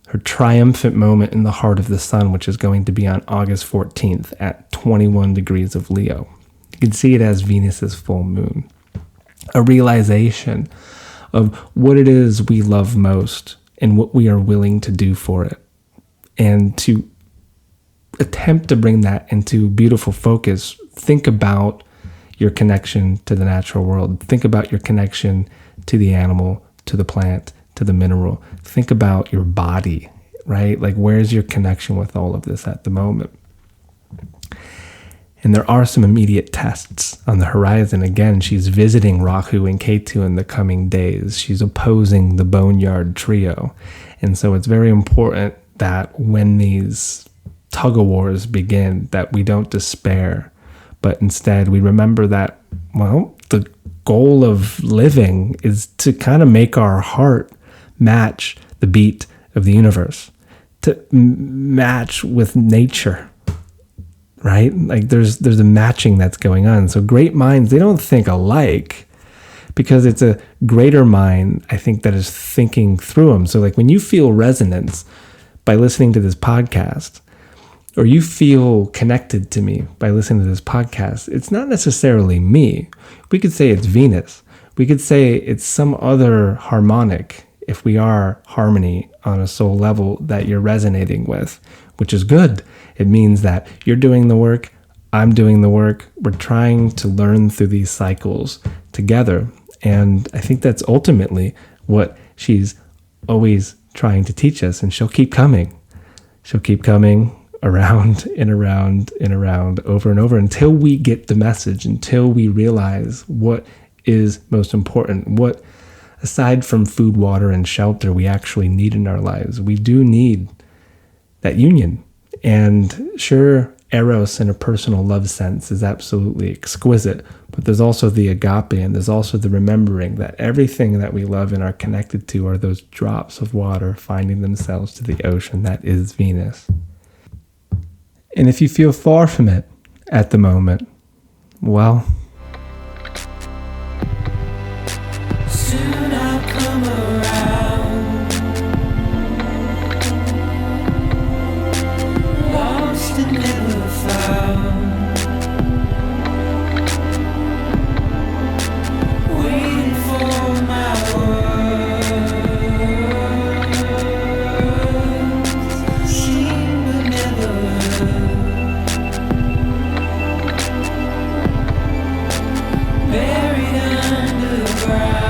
her triumphant moment in the heart of the sun, which is going to be on August 14th at 21 degrees of Leo. You can see it as Venus's full moon. A realization of what it is we love most and what we are willing to do for it. And to attempt to bring that into beautiful focus, think about your connection to the natural world. Think about your connection to the animal, to the plant, to the mineral. Think about your body, right? Like, where's your connection with all of this at the moment? And there are some immediate tests on the horizon. Again, she's visiting Rahu and Ketu in the coming days. She's opposing the Boneyard trio. And so it's very important that when these tug-of-wars begin, that we don't despair, but instead we remember that, well, the goal of living is to kind of make our heart match the beat of the universe, to match with nature, right? Like there's a matching that's going on. So great minds, they don't think alike because it's a greater mind, I think, that is thinking through them. So like when you feel resonance by listening to this podcast, or you feel connected to me by listening to this podcast, it's not necessarily me. We could say it's Venus. We could say it's some other harmonic, if we are harmony on a soul level that you're resonating with, which is good. It means that you're doing the work, I'm doing the work. We're trying to learn through these cycles together. And I think that's ultimately what she's always trying to teach us. And she'll keep coming. She'll keep coming around and around and around over and over until we get the message, until we realize what is most important, what, aside from food, water, and shelter, we actually need in our lives. We do need that union. And sure, Eros in a personal love sense is absolutely exquisite, but there's also the agape, and there's also the remembering that everything that we love and are connected to are those drops of water finding themselves to the ocean that is Venus. And if you feel far from it at the moment, well, soon I'll come around, lost and never found, waiting for my words, seen but never heard, buried underground.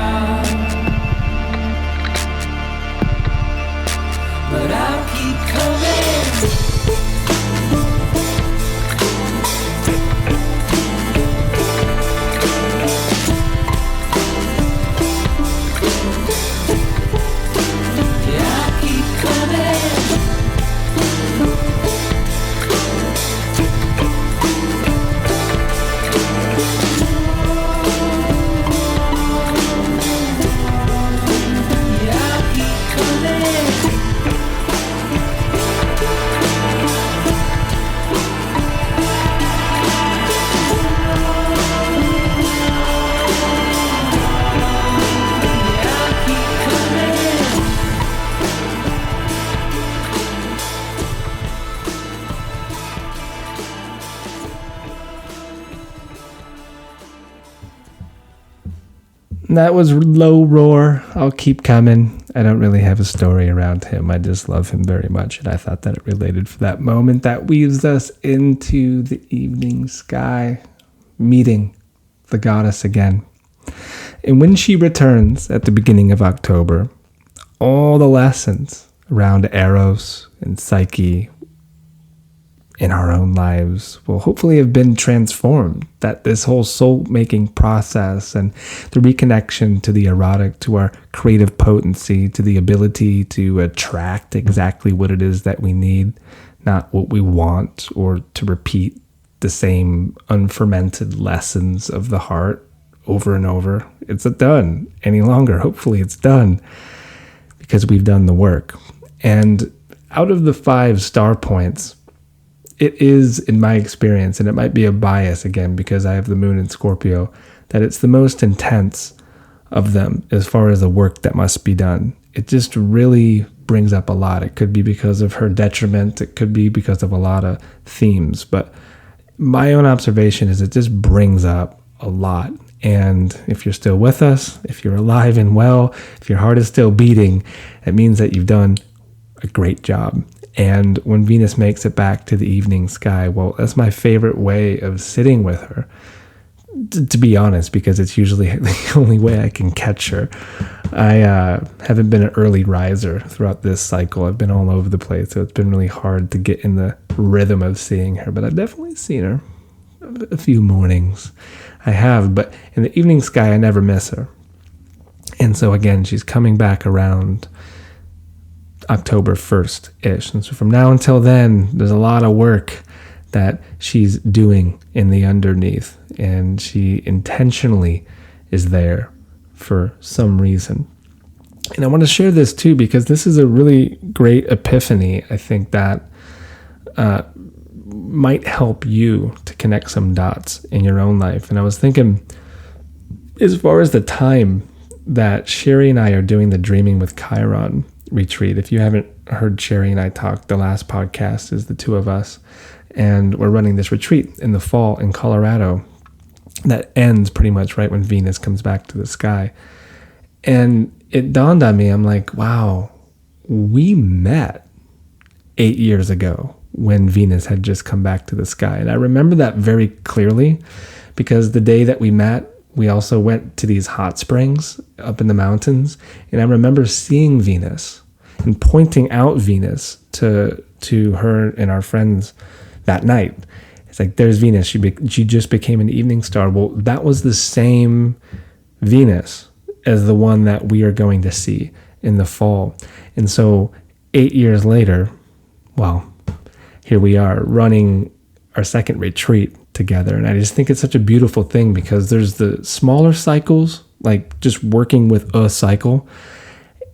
That was Low Roar. I'll keep coming. I don't really have a story around him. I just love him very much, and I thought that it related for that moment. That weaves us into the evening sky, meeting the goddess again. And when she returns at the beginning of October, all the lessons around Eros and Psyche in our own lives will hopefully have been transformed. That this whole soul-making process and the reconnection to the erotic, to our creative potency, to the ability to attract exactly what it is that we need, not what we want, or to repeat the same unfermented lessons of the heart over and over. It's not done any longer. Hopefully it's done because we've done the work. And out of the 5 star points, it is, in my experience, and it might be a bias again because I have the moon in Scorpio, that it's the most intense of them as far as the work that must be done. It just really brings up a lot. It could be because of her detriment. It could be because of a lot of themes. But my own observation is it just brings up a lot. And if you're still with us, if you're alive and well, if your heart is still beating, it means that you've done a great job. And when Venus makes it back to the evening sky, well, that's my favorite way of sitting with her, to be honest, because it's usually the only way I can catch her. I haven't been an early riser throughout this cycle. I've been all over the place, so it's been really hard to get in the rhythm of seeing her. But I've definitely seen her a few mornings. I have, but in the evening sky, I never miss her. And so again, she's coming back around October 1st-ish. And so from now until then, there's a lot of work that she's doing in the underneath. And she intentionally is there for some reason. And I want to share this too, because this is a really great epiphany. I think that might help you to connect some dots in your own life. And I was thinking, as far as the time that Sherry and I are doing the Dreaming with Chiron retreat. If you haven't heard Sherry and I talk, the last podcast is the two of us, and we're running this retreat in the fall in Colorado that ends pretty much right when Venus comes back to the sky. And it dawned on me, I'm like, wow, we met 8 years ago when Venus had just come back to the sky. And I remember that very clearly because the day that we met, we also went to these hot springs up in the mountains. And I remember seeing Venus and pointing out Venus to her and our friends that night. It's like, there's Venus. She just became an evening star. Well, that was the same Venus as the one that we are going to see in the fall. And so 8 years later, well, here we are running our second retreat together. And I just think it's such a beautiful thing because there's the smaller cycles, like just working with a cycle,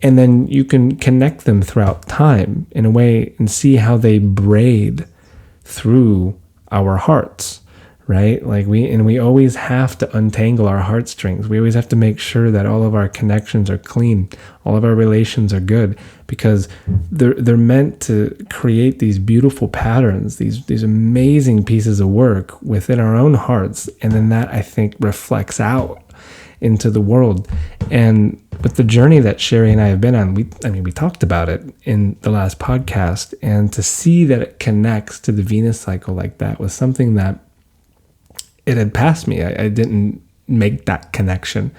and then you can connect them throughout time in a way and see how they braid through our hearts, right? Like we always have to untangle our heartstrings. We always have to make sure that all of our connections are clean, all of our relations are good, because they're meant to create these beautiful patterns, these amazing pieces of work within our own hearts, and then that, I think, reflects out into the world. And with the journey that Sherry and I have been on, we talked about it in the last podcast, and to see that it connects to the Venus cycle like that was something that it had passed me. I didn't make that connection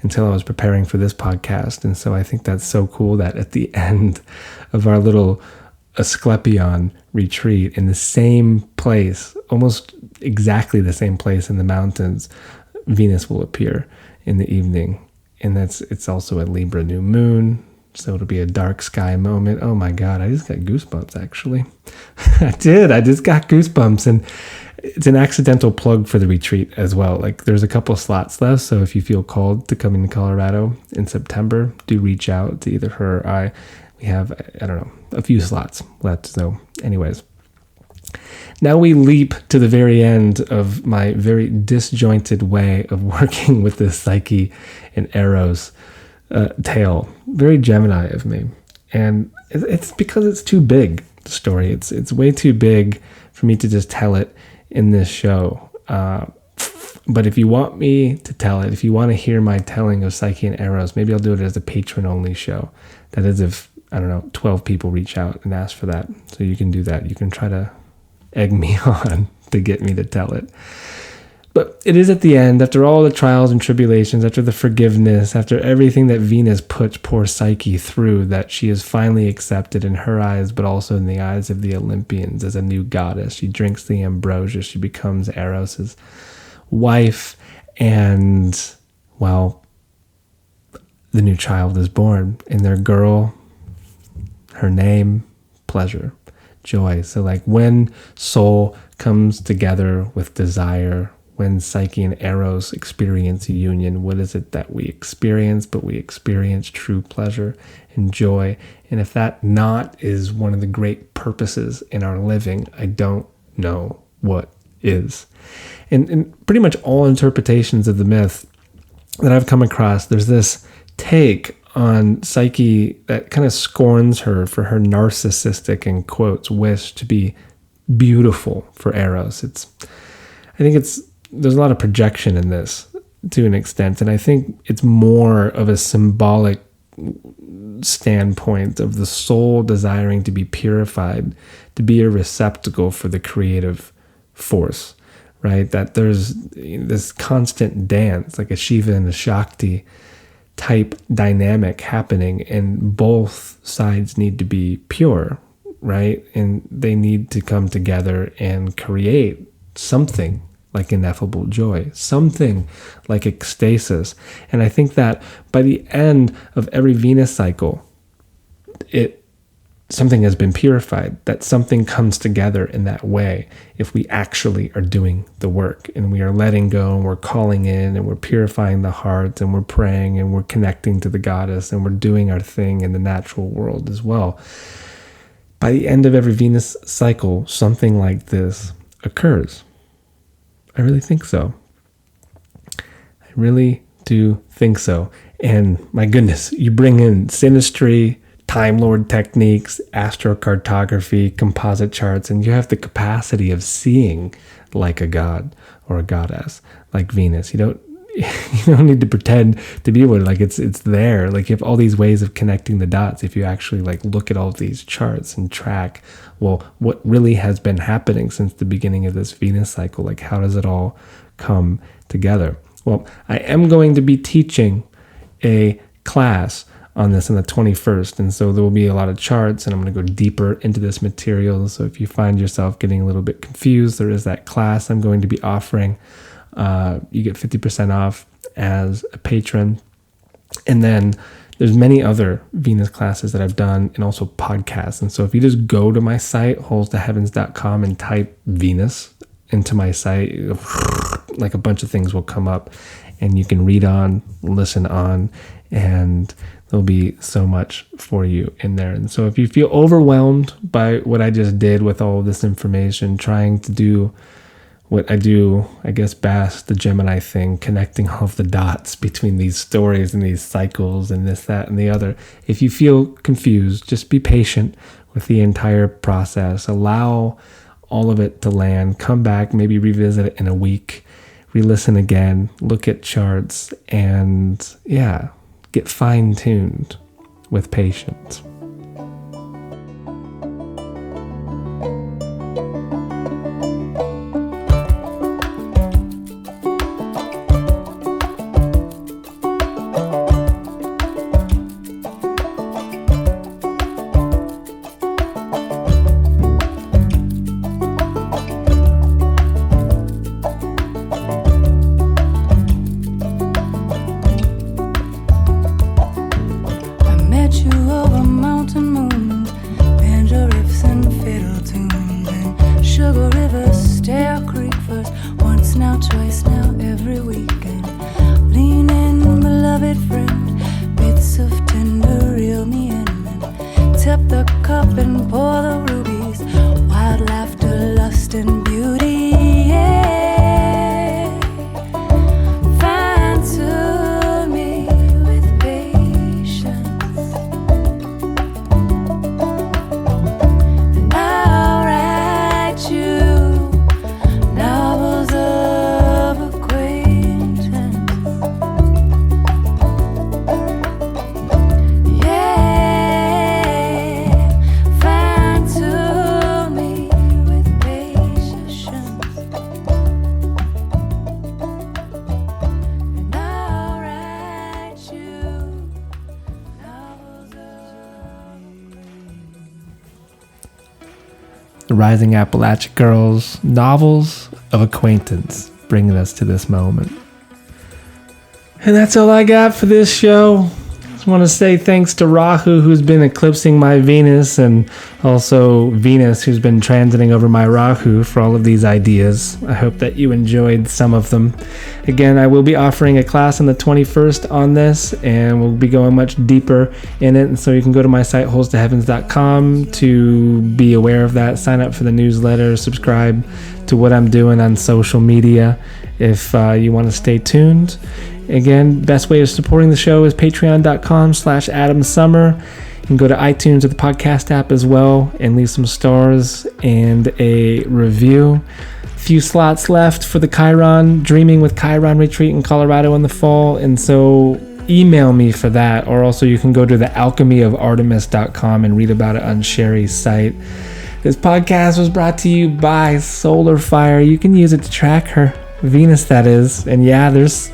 until I was preparing for this podcast. And so I think that's so cool that at the end of our little Asclepion retreat, in the same place, almost exactly the same place in the mountains, Venus will appear in the evening. And it's also a Libra new moon, so it'll be a dark sky moment. Oh my God, I just got goosebumps, actually. I just got goosebumps. And it's an accidental plug for the retreat as well. Like, there's a couple slots left, so if you feel called to come into Colorado in September, do reach out to either her or I. We have, a few slots left. So anyways, now we leap to the very end of my very disjointed way of working with this Psyche and Eros tale. Very Gemini of me. And it's because it's too big, the story. It's way too big for me to just tell it in this show. But if you want me to tell it, if you want to hear my telling of Psyche and Eros, maybe I'll do it as a patron-only show. That is if, 12 people reach out and ask for that. So you can do that. You can try to egg me on to get me to tell it. But it is at the end, after all the trials and tribulations, after the forgiveness, after everything that Venus puts poor Psyche through, that she is finally accepted in her eyes, but also in the eyes of the Olympians as a new goddess. She drinks the ambrosia. She becomes Eros's wife. And, well, the new child is born. And their girl, her name, pleasure, joy. So like when soul comes together with desire, when Psyche and Eros experience a union, what is it that we experience? But we experience true pleasure and joy. And if that not is one of the great purposes in our living, I don't know what is. And pretty much all interpretations of the myth that I've come across, there's this take on Psyche that kind of scorns her for her narcissistic, in quotes, wish to be beautiful for Eros. There's a lot of projection in this to an extent, and I think it's more of a symbolic standpoint of the soul desiring to be purified, to be a receptacle for the creative force, right? That there's this constant dance, like a Shiva and a Shakti type dynamic happening, and both sides need to be pure, right? And they need to come together and create something like ineffable joy, something like ecstasis. And I think that by the end of every Venus cycle, something has been purified, that something comes together in that way if we actually are doing the work and we are letting go and we're calling in and we're purifying the heart and we're praying and we're connecting to the goddess and we're doing our thing in the natural world as well. By the end of every Venus cycle, something like this occurs. I really think so. I really do think so. And my goodness, you bring in synastry, Time Lord techniques, astrocartography, composite charts, and you have the capacity of seeing like a god or a goddess, like Venus. You don't need to pretend to be one. Like it's there. Like you have all these ways of connecting the dots. If you actually like look at all these charts and track, well, what really has been happening since the beginning of this Venus cycle? Like how does it all come together? Well, I am going to be teaching a class on this on the 21st, and so there will be a lot of charts, and I'm going to go deeper into this material. So if you find yourself getting a little bit confused, there is that class I'm going to be offering. You get 50% off as a patron. And then there's many other Venus classes that I've done and also podcasts. And so if you just go to my site, holstoheavens.com, and type Venus into my site, like a bunch of things will come up and you can read on, listen on, and there'll be so much for you in there. And so if you feel overwhelmed by what I just did with all of this information, trying to do what I do, I guess, best, the Gemini thing, connecting all of the dots between these stories and these cycles and this, that, and the other. If you feel confused, just be patient with the entire process. Allow all of it to land. Come back, maybe revisit it in a week, re-listen again, look at charts, and get fine-tuned with patience. Novels of acquaintance. the Rising Appalachia Girls, novels of acquaintance, bringing us to this moment. And that's all I got for this show. Just want to say thanks to Rahu, who's been eclipsing my Venus, and also Venus, who's been transiting over my Rahu, for all of these ideas. I hope that you enjoyed some of them. Again, I will be offering a class on the 21st on this, and we'll be going much deeper in it. And so you can go to my site, holstoheavens.com, to be aware of that. Sign up for the newsletter, subscribe to what I'm doing on social media if you want to stay tuned. Again, best way of supporting the show is patreon.com/AdamSummer. You can go to iTunes or the podcast app as well and leave some stars and a review. Few slots left for the Chiron Dreaming with Chiron retreat in Colorado in the fall, and so email me for that, or also you can go to the alchemyofArtemis.com and read about it on Sherry's site. This podcast was brought to you by Solar Fire. You can use it to track her Venus, that is. And yeah, there's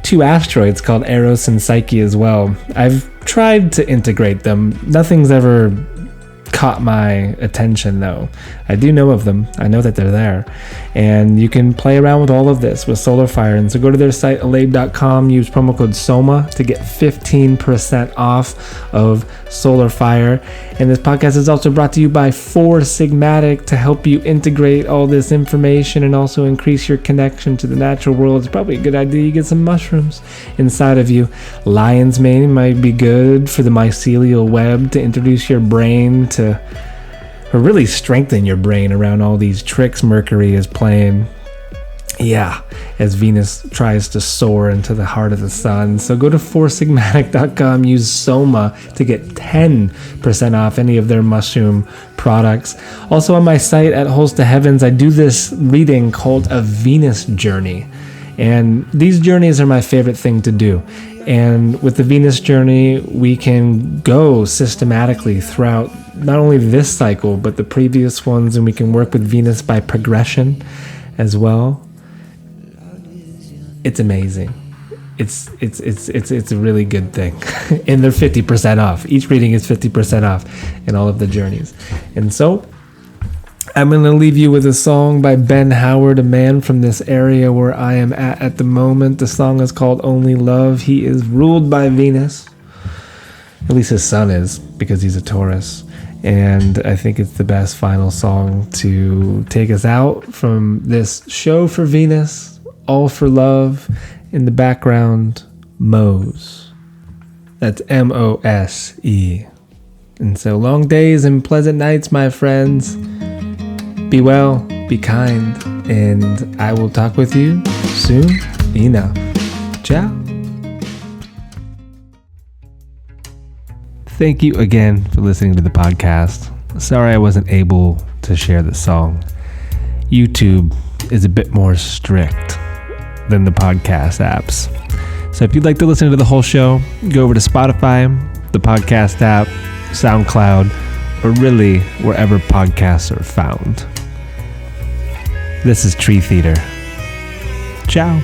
2 asteroids called Eros and Psyche as well. I've tried to integrate them. Nothing's ever caught my attention though. I do know of them. I know that they're there. And you can play around with all of this with Solar Fire. And so go to their site, alabe.com, use promo code SOMA to get 15% off of Solar Fire. And this podcast is also brought to you by 4 Sigmatic to help you integrate all this information and also increase your connection to the natural world. It's probably a good idea you get some mushrooms inside of you. Lion's mane might be good for the mycelial web to introduce your brain to, or really strengthen your brain around all these tricks Mercury is playing. Yeah, as Venus tries to soar into the heart of the sun. So go to 4sigmatic.com, use SOMA to get 10% off any of their mushroom products. Also on my site at Holes to Heavens, I do this reading called A Venus Journey. And these journeys are my favorite thing to do. And with the Venus journey, we can go systematically throughout not only this cycle, but the previous ones, and we can work with Venus by progression as well. It's amazing. It's a really good thing. And they're 50% off. Each reading is 50% off in all of the journeys. And so I'm going to leave you with a song by Ben Howard, a man from this area where I am at the moment. The song is called Only Love. He is ruled by Venus. At least his sun is, because he's a Taurus. And I think it's the best final song to take us out from this show for Venus. All for Love. In the background, Mose. That's M-O-S-E. And so long days and pleasant nights, my friends. Be well, be kind, and I will talk with you soon enough. Ciao. Thank you again for listening to the podcast. Sorry I wasn't able to share the song. YouTube is a bit more strict than the podcast apps. So if you'd like to listen to the whole show, go over to Spotify, the podcast app, SoundCloud, or really wherever podcasts are found. This is Tree Theater. Ciao.